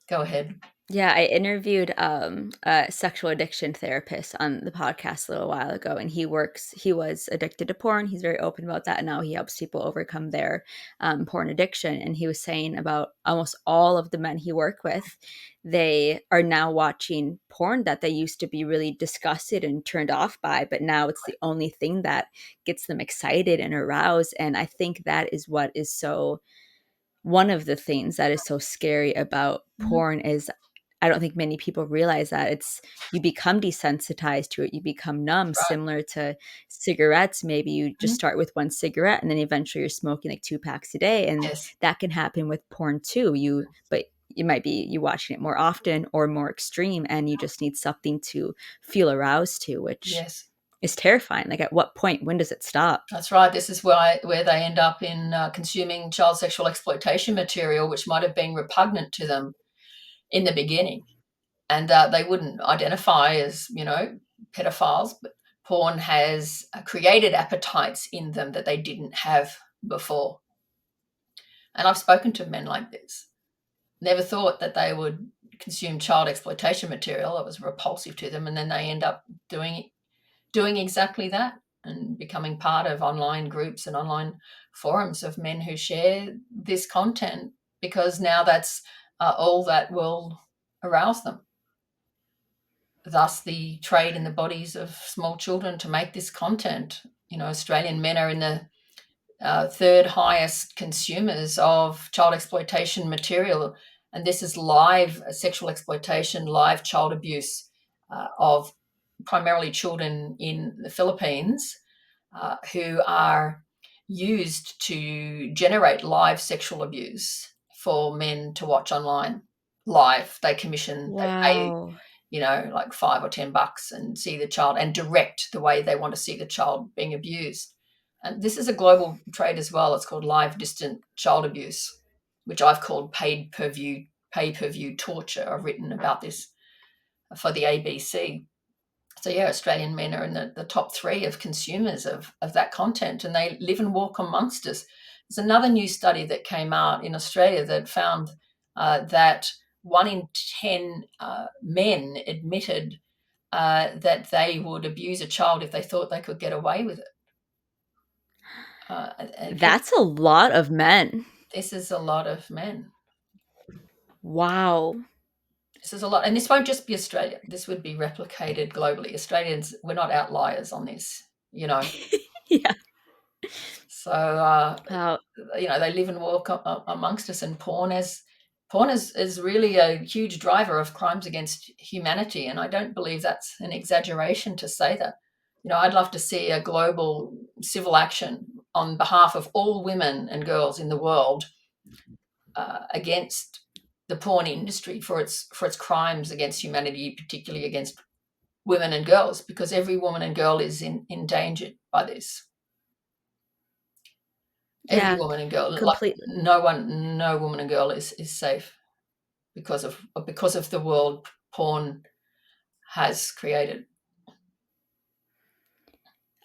[SPEAKER 2] go ahead.
[SPEAKER 1] Yeah, I interviewed a sexual addiction therapist on the podcast a little while ago, and he was addicted to porn. He's very open about that. And now he helps people overcome their porn addiction. And he was saying about almost all of the men he worked with, they are now watching porn that they used to be really disgusted and turned off by, but now it's the only thing that gets them excited and aroused. And I think that is what is so one of the things that is so scary about
[SPEAKER 2] Mhm.
[SPEAKER 1] porn is I don't think many people realize that it's you become desensitized to it, you become numb,
[SPEAKER 2] Right.
[SPEAKER 1] similar to cigarettes. Maybe you just
[SPEAKER 2] Mhm.
[SPEAKER 1] start with one cigarette and then eventually you're smoking like 2 packs a day, and
[SPEAKER 2] Yes.
[SPEAKER 1] that can happen with porn too. But it might be you watching it more often or more extreme, and you just need something to feel aroused to, which
[SPEAKER 2] Yes.
[SPEAKER 1] is terrifying. Like, at what point, when does it stop?
[SPEAKER 2] That's right. This is where they end up in consuming child sexual exploitation material, which might have been repugnant to them in the beginning. And they wouldn't identify as, pedophiles, but porn has created appetites in them that they didn't have before. And I've spoken to men like this. Never thought that they would consume child exploitation material that was repulsive to them, and then they end up doing exactly that and becoming part of online groups and online forums of men who share this content because now that's all that will arouse them. Thus, the trade in the bodies of small children to make this content. Australian men are in the third highest consumers of child exploitation material. And this is live sexual exploitation, live child abuse of primarily children in the Philippines who are used to generate live sexual abuse for men to watch online live. They pay,
[SPEAKER 1] Wow.
[SPEAKER 2] like $5 or $10 and see the child and direct the way they want to see the child being abused. And this is a global trade as well. It's called live distant child abuse, which I've called pay per view torture. I've written about this for the ABC. So yeah, Australian men are in the top three of consumers of that content, and they live and walk amongst us. There's another new study that came out in Australia that found that 1 in 10 men admitted that they would abuse a child if they thought they could get away with it. Again,
[SPEAKER 1] That's a lot of men.
[SPEAKER 2] this is a lot of men.
[SPEAKER 1] Wow.
[SPEAKER 2] This is a lot, and this won't just be Australia. This would be replicated globally. Australians, we're not outliers on this, you know.
[SPEAKER 1] Yeah.
[SPEAKER 2] So
[SPEAKER 1] Oh,
[SPEAKER 2] they live and walk amongst us, and porn is really a huge driver of crimes against humanity, and I don't believe that's an exaggeration to say that. I'd love to see a global civil action on behalf of all women and girls in the world against the porn industry for its crimes against humanity, particularly against women and girls, because every woman and girl is endangered by this. Every
[SPEAKER 1] yeah,
[SPEAKER 2] woman and girl, like
[SPEAKER 1] completely.
[SPEAKER 2] no woman and girl is safe because of the world porn has created.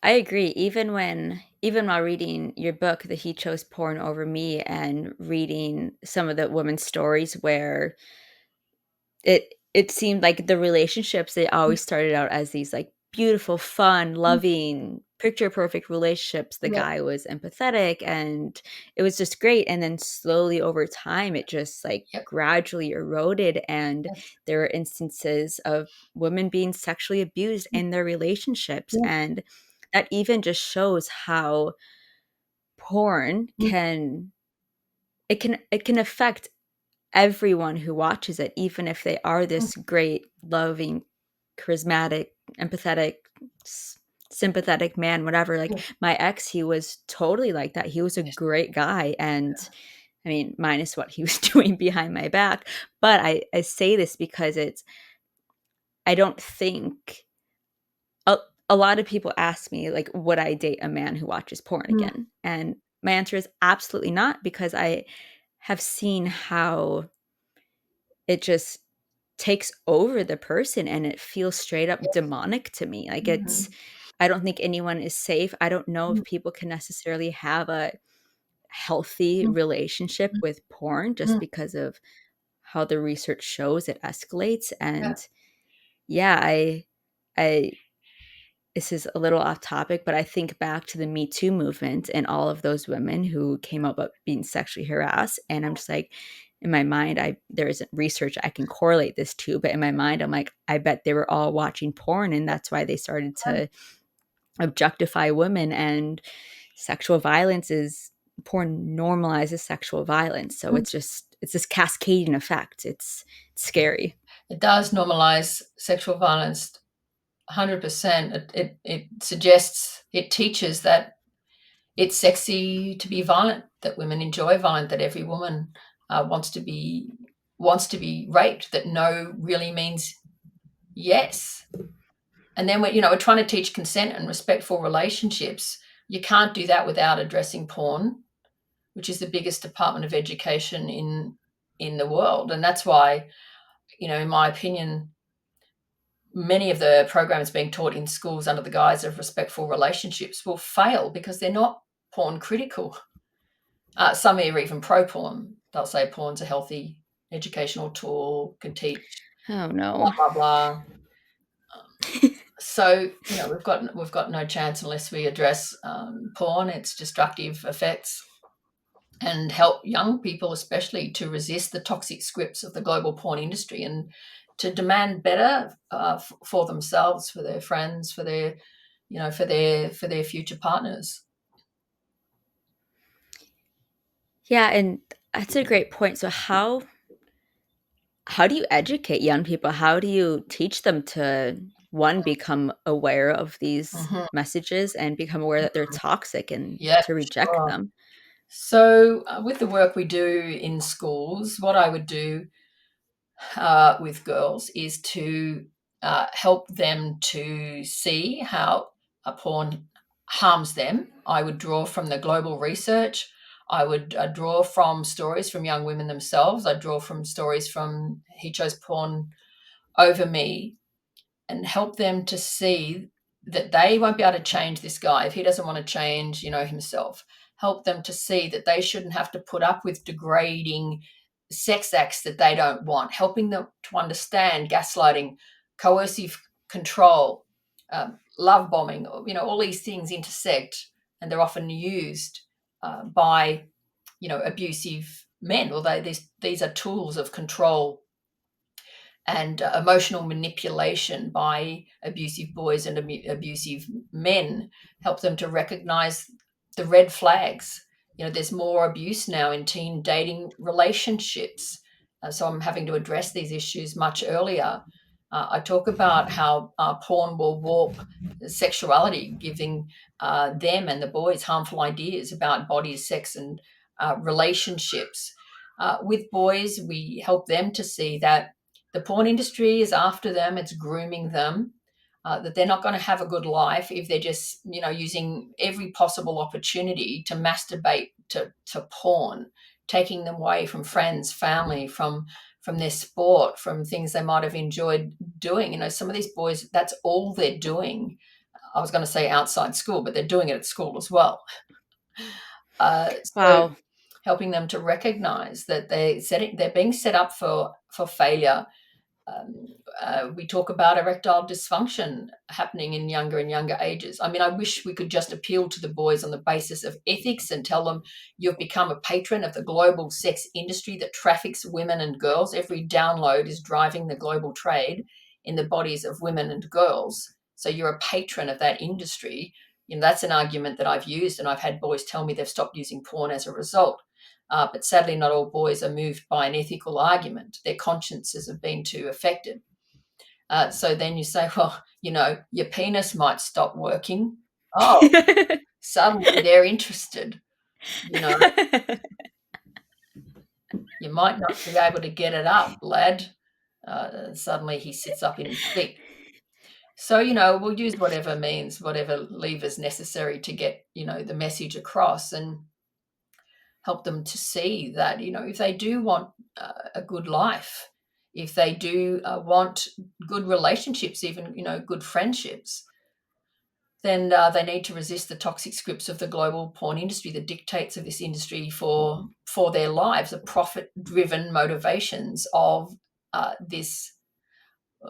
[SPEAKER 1] I agree. Even while reading your book, that he chose porn over me, and reading some of the women's stories where it seemed like the relationships, they always started out as these, like, beautiful, fun,
[SPEAKER 2] Mm,
[SPEAKER 1] loving, picture perfect relationships. The
[SPEAKER 2] yeah,
[SPEAKER 1] guy was empathetic, and it was just great, and then slowly over time, it just, like,
[SPEAKER 2] yep,
[SPEAKER 1] gradually eroded, and
[SPEAKER 2] yes.
[SPEAKER 1] there were instances of women being sexually abused
[SPEAKER 2] Mm,
[SPEAKER 1] in their relationships,
[SPEAKER 2] yeah,
[SPEAKER 1] and that even just shows how porn
[SPEAKER 2] mm,
[SPEAKER 1] can affect everyone who watches it, even if they are
[SPEAKER 2] mm,
[SPEAKER 1] this great, loving, charismatic, empathetic, s sympathetic man, whatever. Like,
[SPEAKER 2] yeah,
[SPEAKER 1] my ex, he was totally like that. He was a
[SPEAKER 2] yes,
[SPEAKER 1] great guy, and, I mean, minus what he was doing behind my back, but I say this because I don't think a a lot of people ask me, like, would I date a man who watches porn
[SPEAKER 2] mm,
[SPEAKER 1] again? And my answer is absolutely not, because I have seen how it just takes over the person, and it feels straight up
[SPEAKER 2] yes,
[SPEAKER 1] demonic to me. Like, it's
[SPEAKER 2] mhm,
[SPEAKER 1] I don't think anyone is safe. I don't know
[SPEAKER 2] mm,
[SPEAKER 1] if people can necessarily have a healthy
[SPEAKER 2] mm,
[SPEAKER 1] relationship
[SPEAKER 2] mm,
[SPEAKER 1] with porn, just
[SPEAKER 2] mm,
[SPEAKER 1] because of how the research shows it escalates.
[SPEAKER 2] yeah,
[SPEAKER 1] And yeah, I this is a little off topic, but I think back to the Me Too movement and all of those women who came out about being sexually harassed, and I'm just like, in my mind, I there isn't research I can correlate this to, but in my mind, I'm like, I bet they were all watching porn, and that's why they started
[SPEAKER 2] mm,
[SPEAKER 1] to objectify women. And sexual violence is porn normalizes sexual violence, so
[SPEAKER 2] mm.
[SPEAKER 1] it's this cascading effect. It's scary.
[SPEAKER 2] It does normalize sexual violence 100%. It suggests, it teaches that it's sexy to be violent, that women enjoy violent, that every woman wants to be raped, that no really means yes. And then we're trying to teach consent and respectful relationships. You can't do that without addressing porn, which is the biggest department of education in the world. And that's why, in my opinion, many of the programs being taught in schools under the guise of respectful relationships will fail because they're not porn critical. Some are even pro porn. They'll say porn's a healthy educational tool, can teach
[SPEAKER 1] Oh,
[SPEAKER 2] blah
[SPEAKER 1] no.
[SPEAKER 2] blah blah. So we've got no chance unless we address porn, its destructive effects, and help young people, especially, to resist the toxic scripts of the global porn industry and to demand better for themselves, for their friends, for their for their future partners.
[SPEAKER 1] Yeah, and that's a great point. So how do you educate young people? How do you teach them to, one, become aware of these
[SPEAKER 2] Mhm.
[SPEAKER 1] messages and become aware that they're toxic, and
[SPEAKER 2] Yeah,
[SPEAKER 1] to reject
[SPEAKER 2] sure.
[SPEAKER 1] them?
[SPEAKER 2] So, with the work we do in schools, what I would do with girls is to help them to see how a porn harms them. I would draw from the global research. I would draw from stories from young women themselves. I draw from stories from He Chose Porn Over Me, and help them to see that they won't be able to change this guy if he doesn't want to change, himself. Help them to see that they shouldn't have to put up with degrading sex acts that they don't want. Helping them to understand gaslighting, coercive control, love bombing. All these things intersect, and they're often used by abusive men. Or these are tools of control and emotional manipulation by abusive boys and abusive men. Help them to recognize the red flags. There's more abuse now in teen dating relationships. So I'm having to address these issues much earlier. I talk about how porn will warp sexuality, giving them and the boys harmful ideas about bodies, sex, and relationships. With boys, we help them to see that the porn industry is after them, it's grooming them, that they're not going to have a good life if they're just, using every possible opportunity to masturbate to porn, taking them away from friends, family, from their sport, from things they might have enjoyed doing. Some of these boys, that's all they're doing. I was going to say outside school, but they're doing it at school as well. So
[SPEAKER 1] Wow.
[SPEAKER 2] helping them to recognize that they're being set up for failure. um, we talk about erectile dysfunction happening in younger and younger ages. I mean, I wish we could just appeal to the boys on the basis of ethics and tell them you've become a patron of the global sex industry that traffics women and girls. Every download is driving the global trade in the bodies of women and girls. So you're a patron of that industry. You know, that's an argument that I've used, and I've had boys tell me they've stopped using porn as a result. But sadly, not all boys are moved by an ethical argument. Their consciences have been too affected. So then you say, well, your penis might stop working. Oh, suddenly they're interested. You know, you might not be able to get it up, lad. Suddenly he sits up in his seat. So, we'll use whatever means, whatever levers necessary to get, the message across and help them to see that, if they do want a good life, if they do want good relationships, even, good friendships, then they need to resist the toxic scripts of the global porn industry, the dictates of this industry for their lives, the profit-driven motivations of this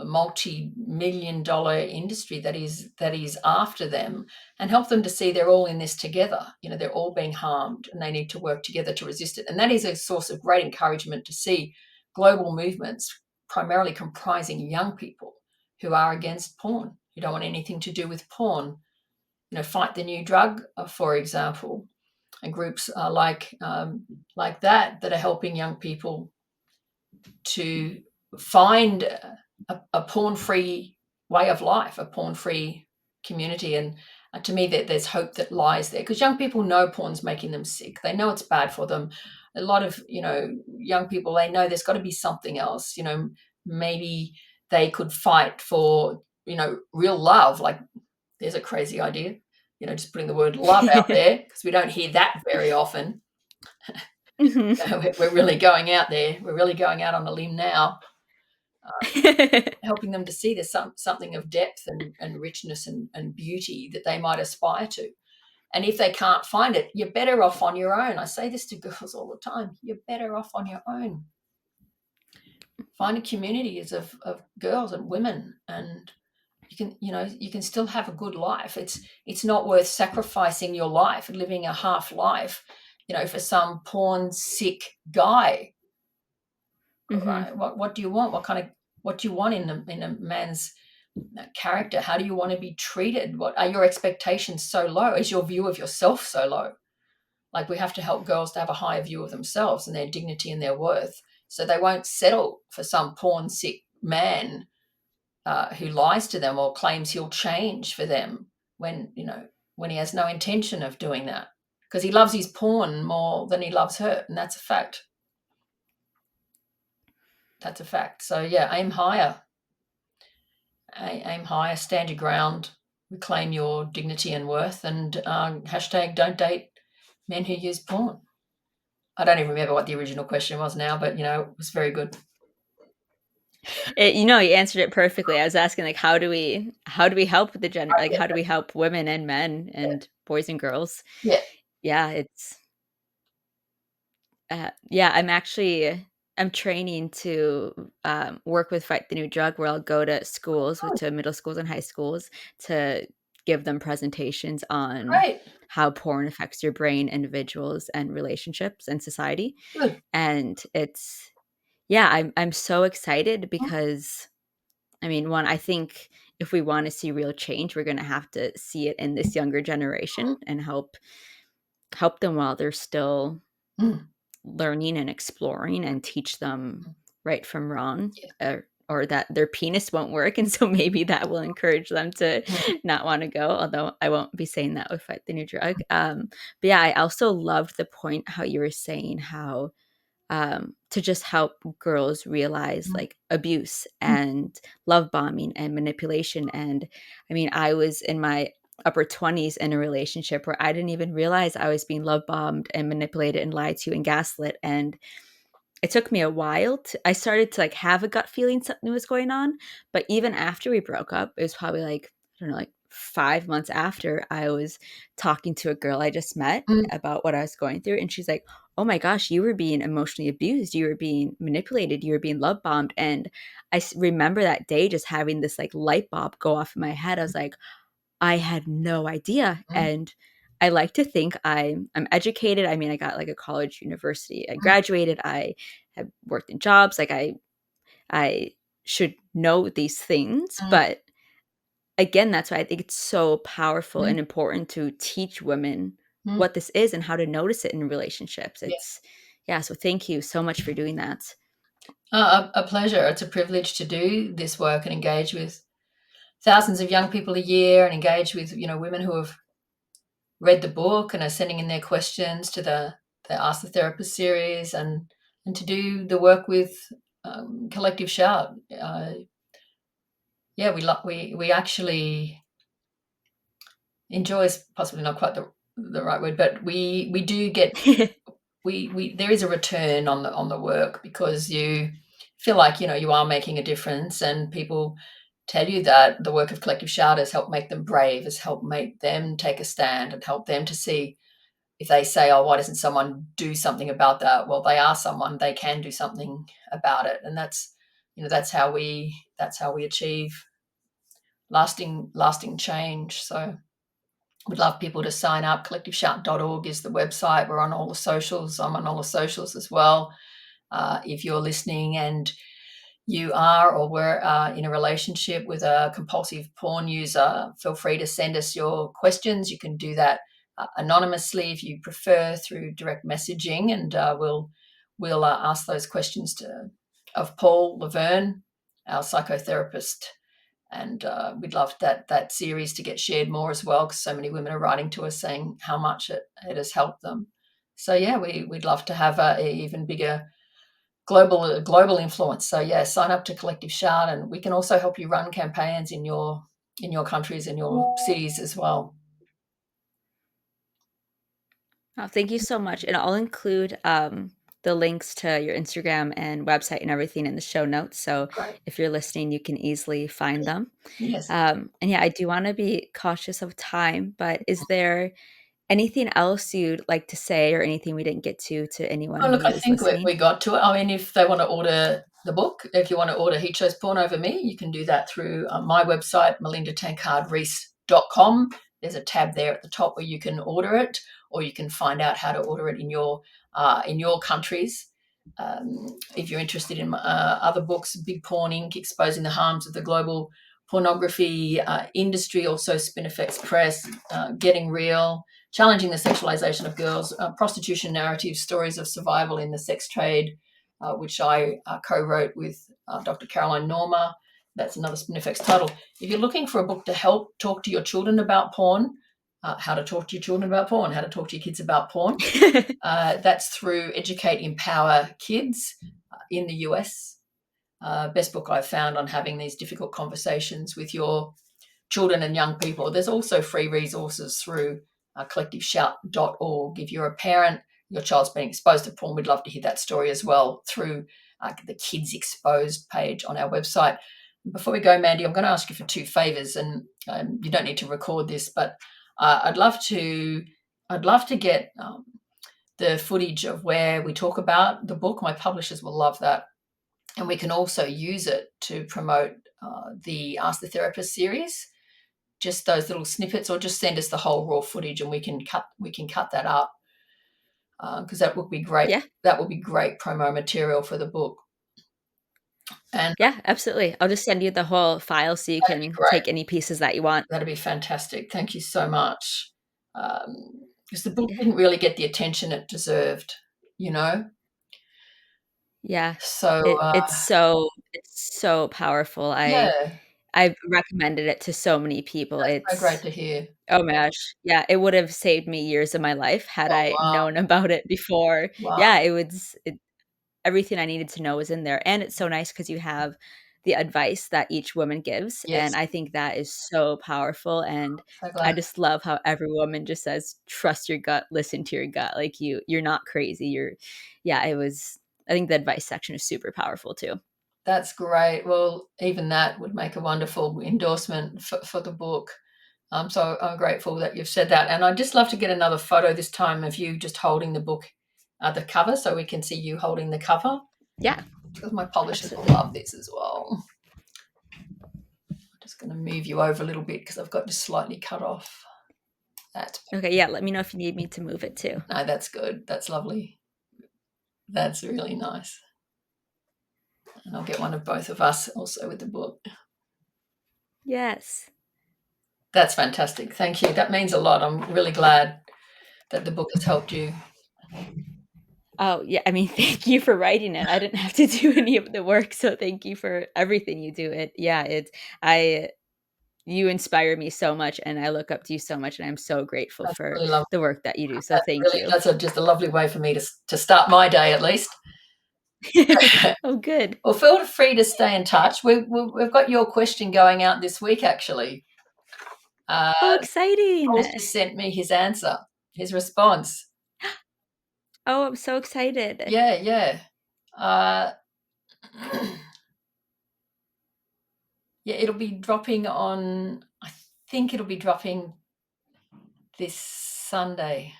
[SPEAKER 2] multi-million dollar industry that is after them, and help them to see they're all in this together. They're all being harmed and they need to work together to resist it. And that is a source of great encouragement to see global movements primarily comprising young people who are against porn, who don't want anything to do with porn. Fight the New Drug, for example, and groups like that are helping young people to find a porn-free way of life, a porn-free community. And to me, there's hope that lies there, because young people know porn's making them sick. They know it's bad for them. A lot of young people, they know there's got to be something else. Maybe they could fight for real love. Like, there's a crazy idea. Just putting the word love out there, because we don't hear that very often.
[SPEAKER 1] Mhm.
[SPEAKER 2] We're really going out there. We're really going out on a limb now, helping them to see there's something of depth and richness and beauty that they might aspire to. And if they can't find it, you're better off on your own. I say this to girls all the time. You're better off on your own. Find a community of girls and women, and you can still have a good life. It's not worth sacrificing your life and living a half life, for some porn sick guy.
[SPEAKER 1] Mhm.
[SPEAKER 2] Right? What do you want? What do you want in a man's character? How do you want to be treated? What are your expectations so low? Is your view of yourself so low? Like, we have to help girls to have a higher view of themselves and their dignity and their worth, so they won't settle for some porn sick man who lies to them or claims he'll change for them when he has no intention of doing that, because he loves his porn more than he loves her, and that's a fact. That's a fact. So yeah, aim higher. Aim higher, stand your ground, reclaim your dignity and worth, and hashtag don't date men who use porn. I don't even remember what the original question was now, but it was very good.
[SPEAKER 1] You answered it perfectly. I was asking, like, how do we help the like,
[SPEAKER 2] Yeah,
[SPEAKER 1] how do we help women and men
[SPEAKER 2] yeah,
[SPEAKER 1] and boys and girls?
[SPEAKER 2] yeah.
[SPEAKER 1] Yeah, yeah, I'm training to, work with Fight the New Drug, where I'll go to schools,
[SPEAKER 2] Oh,
[SPEAKER 1] to middle schools and high schools, to give them presentations on
[SPEAKER 2] great.
[SPEAKER 1] how porn affects your brain, individuals, and relationships and society.
[SPEAKER 2] Good.
[SPEAKER 1] And yeah, I'm so excited
[SPEAKER 2] Mm,
[SPEAKER 1] because, I mean, one, I think if we want to see real change, we're going to have to see it in this younger generation and help them while they're still
[SPEAKER 2] mm,
[SPEAKER 1] learning and exploring, and teach them
[SPEAKER 2] mm.
[SPEAKER 1] right from wrong,
[SPEAKER 2] Yeah.
[SPEAKER 1] or that their penis won't work. And so maybe that will encourage them to
[SPEAKER 2] Mm,
[SPEAKER 1] not want to go, although I won't be saying that with Fight the New Drug. But yeah, I also loved the point how you were saying how, to just help girls realize,
[SPEAKER 2] mm,
[SPEAKER 1] like, abuse
[SPEAKER 2] mm.
[SPEAKER 1] and love bombing and manipulation. And I mean, I was in my upper 20s in a relationship where I didn't even realize I was being love bombed and manipulated and lied to and gaslit. And it took me a while I started to, like, have a gut feeling something was going on. But even after we broke up, it was probably, like, I don't know, like 5 months after, I was talking to a girl I just met
[SPEAKER 2] Mm,
[SPEAKER 1] about what I was going through, and she's like, "Oh my gosh, you were being emotionally abused, you were being manipulated, you were being love bombed." And remember that day just having this, like, light bulb go off in my head. I was like, "I had no idea."
[SPEAKER 2] mm,
[SPEAKER 1] And I like to think I'm educated. I mean, I got, like, a college, university, I
[SPEAKER 2] mm,
[SPEAKER 1] graduated, I have worked in jobs, like, I should know these things,
[SPEAKER 2] mm,
[SPEAKER 1] but again, that's why I think it's so powerful
[SPEAKER 2] mm,
[SPEAKER 1] and important to teach women
[SPEAKER 2] mm.
[SPEAKER 1] what this is and how to notice it in relationships.
[SPEAKER 2] Yeah.
[SPEAKER 1] It's yeah, so thank you so much for doing that.
[SPEAKER 2] A pleasure. It's a privilege to do this work and engage with thousands of young people a year and engage with, women who have read the book and are sending in their questions to the Ask the Therapist series, and to do the work with Collective Shout. Yeah, we actually enjoy is possibly not quite the right word, but we do get we there is a return on the work because you feel like you are making a difference, and people tell you that the work of Collective Shout has helped make them brave, has helped make them take a stand, and help them to see if they say, "Oh, why doesn't someone do something about that?" Well, they are someone; they can do something about it, and that's how we achieve lasting change. So we'd love people to sign up. Collectiveshout.org is the website. We're on all the socials. I'm on all the socials as well. If you're listening and you are or were in a relationship with a compulsive porn user, feel free to send us your questions. You can do that anonymously if you prefer through direct messaging, and we'll ask those questions of Paul Laverne, our psychotherapist. And we'd love that series to get shared more as well, because so many women are writing to us saying how much it has helped them. So yeah, we'd love to have a even bigger global influence. So yeah, sign up to Collective Shout, and we can also help you run campaigns in your countries, in your cities as well.
[SPEAKER 1] Oh, thank you so much, and I'll include, the links to your Instagram and website and everything in the show notes, so
[SPEAKER 2] Great.
[SPEAKER 1] if you're listening, you can easily find them.
[SPEAKER 2] Yes.
[SPEAKER 1] And yeah, I do wanna be cautious of time, but is there anything else you'd like to say or anything we didn't get to anyone
[SPEAKER 2] Oh, look,
[SPEAKER 1] who
[SPEAKER 2] I
[SPEAKER 1] is
[SPEAKER 2] think we,
[SPEAKER 1] listening?
[SPEAKER 2] we got to it. I mean, if they want to order the book, if you want to order He Chose Porn Over Me, you can do that through my website, melindaTankardReist.com. There's a tab there at the top where you can order it, or you can find out how to order it in your countries. If you're interested in other books, Big Porn Inc., Exposing the Harms of the Global Pornography Industry, also Spinifex Press, Getting Real, Challenging the Sexualization of Girls, Prostitution Narratives, Stories of Survival in the Sex Trade, which I co-wrote with Dr. Caroline Norma. That's another Spinifex title. If you're looking for a book to help talk to your children about porn, how to talk to your children about porn, how to talk to your kids about porn, that's through Educate Empower Kids in the US. Best book I've found on having these difficult conversations with your children and young people. There's also free resources through collectiveshout.org. If you're a parent, your child's being exposed to porn, we'd love to hear that story as well through the Kids Exposed page on our website. Before we go, Mandy, I'm going to ask you for two favors, and you don't need to record this, but I'd love to get the footage of where we talk about the book. My publishers will love that, and we can also use it to promote the Ask the Therapist series, just those little snippets, or just send us the whole raw footage and we can cut that up, because that would be great.
[SPEAKER 1] Yeah,
[SPEAKER 2] That would be great promo material for the book, and
[SPEAKER 1] yeah, absolutely. I'll just send you the whole file so you
[SPEAKER 2] that'd be
[SPEAKER 1] can
[SPEAKER 2] great.
[SPEAKER 1] take any pieces that you want.
[SPEAKER 2] That'd be fantastic. Thank you so much, because the book
[SPEAKER 1] Yeah,
[SPEAKER 2] didn't really get the attention it deserved, you know.
[SPEAKER 1] yeah.
[SPEAKER 2] So
[SPEAKER 1] It's so powerful.
[SPEAKER 2] yeah,
[SPEAKER 1] I've recommended it to so many people.
[SPEAKER 2] that's so great
[SPEAKER 1] It's
[SPEAKER 2] to hear.
[SPEAKER 1] oh my gosh. Yeah, it would have saved me years of my life had
[SPEAKER 2] Oh
[SPEAKER 1] I
[SPEAKER 2] wow,
[SPEAKER 1] known about it before.
[SPEAKER 2] wow,
[SPEAKER 1] Yeah, everything I needed to know was in there, and it's so nice because you have the advice that each woman gives, and
[SPEAKER 2] yes,
[SPEAKER 1] I think that is so powerful, and
[SPEAKER 2] so glad.
[SPEAKER 1] I just love how every woman just says, "Trust your gut, listen to your gut." Like, you're not crazy, yeah, I think the advice section is super powerful too.
[SPEAKER 2] That's great. Well, even that would make a wonderful endorsement for the book. So I'm grateful that you've said that. And I'd just love to get another photo this time of you just holding the book, the cover, so we can see you holding the cover.
[SPEAKER 1] Yeah,
[SPEAKER 2] Because my publishers will
[SPEAKER 1] absolutely.
[SPEAKER 2] love this as well. I'm just going to move you over a little bit because I've got just slightly cut off. That's
[SPEAKER 1] Okay, yeah, let me know if you need me to move it too.
[SPEAKER 2] no, that's good. That's lovely. That's really nice. And I'll get one of both of us also with the book.
[SPEAKER 1] Yes.
[SPEAKER 2] That's fantastic. Thank you. That means a lot. I'm really glad that the book has helped you.
[SPEAKER 1] Oh, yeah, I mean, thank you for writing it. I didn't have to do any of the work, so thank you for everything you do. I you inspire me so much, and I look up to you so much, and I'm so grateful
[SPEAKER 2] That's
[SPEAKER 1] for
[SPEAKER 2] really lovely.
[SPEAKER 1] the work that you do, so thank you.
[SPEAKER 2] That's just a lovely way for me to start my day at least.
[SPEAKER 1] Oh, good.
[SPEAKER 2] Well, feel free to stay in touch. We've got your question going out this week, actually. Uh,
[SPEAKER 1] Oh, exciting.
[SPEAKER 2] Paul's just sent me his answer, his response.
[SPEAKER 1] Oh, I'm so excited.
[SPEAKER 2] Yeah, yeah. Uh, yeah, it'll be dropping on, I think it'll be dropping this Sunday.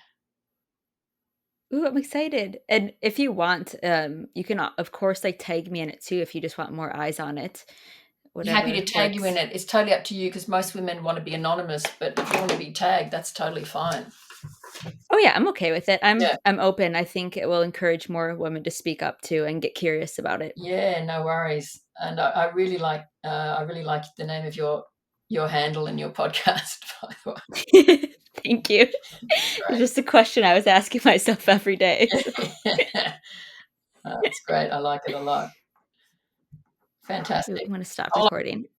[SPEAKER 1] Ooh, I'm excited. And if you want, you can, of course, like, tag me in it too if you just want more eyes on it,
[SPEAKER 2] Happy
[SPEAKER 1] whatever
[SPEAKER 2] to tag you in
[SPEAKER 1] works.
[SPEAKER 2] it. It's totally up to you because most women want to be anonymous, but if you want to be tagged, that's totally fine.
[SPEAKER 1] Oh, yeah, I'm okay with it.
[SPEAKER 2] Yeah.
[SPEAKER 1] I'm open. I think it will encourage more women to speak up too and get curious about it.
[SPEAKER 2] Yeah, no worries. And I really like the name of your handle and your podcast, by the
[SPEAKER 1] Thank you. It's just a question I was asking myself every day, so
[SPEAKER 2] way. That's great. I like it a lot.
[SPEAKER 1] Ooh,
[SPEAKER 2] Fantastic.
[SPEAKER 1] I'm gonna stop
[SPEAKER 2] I'll
[SPEAKER 1] recording.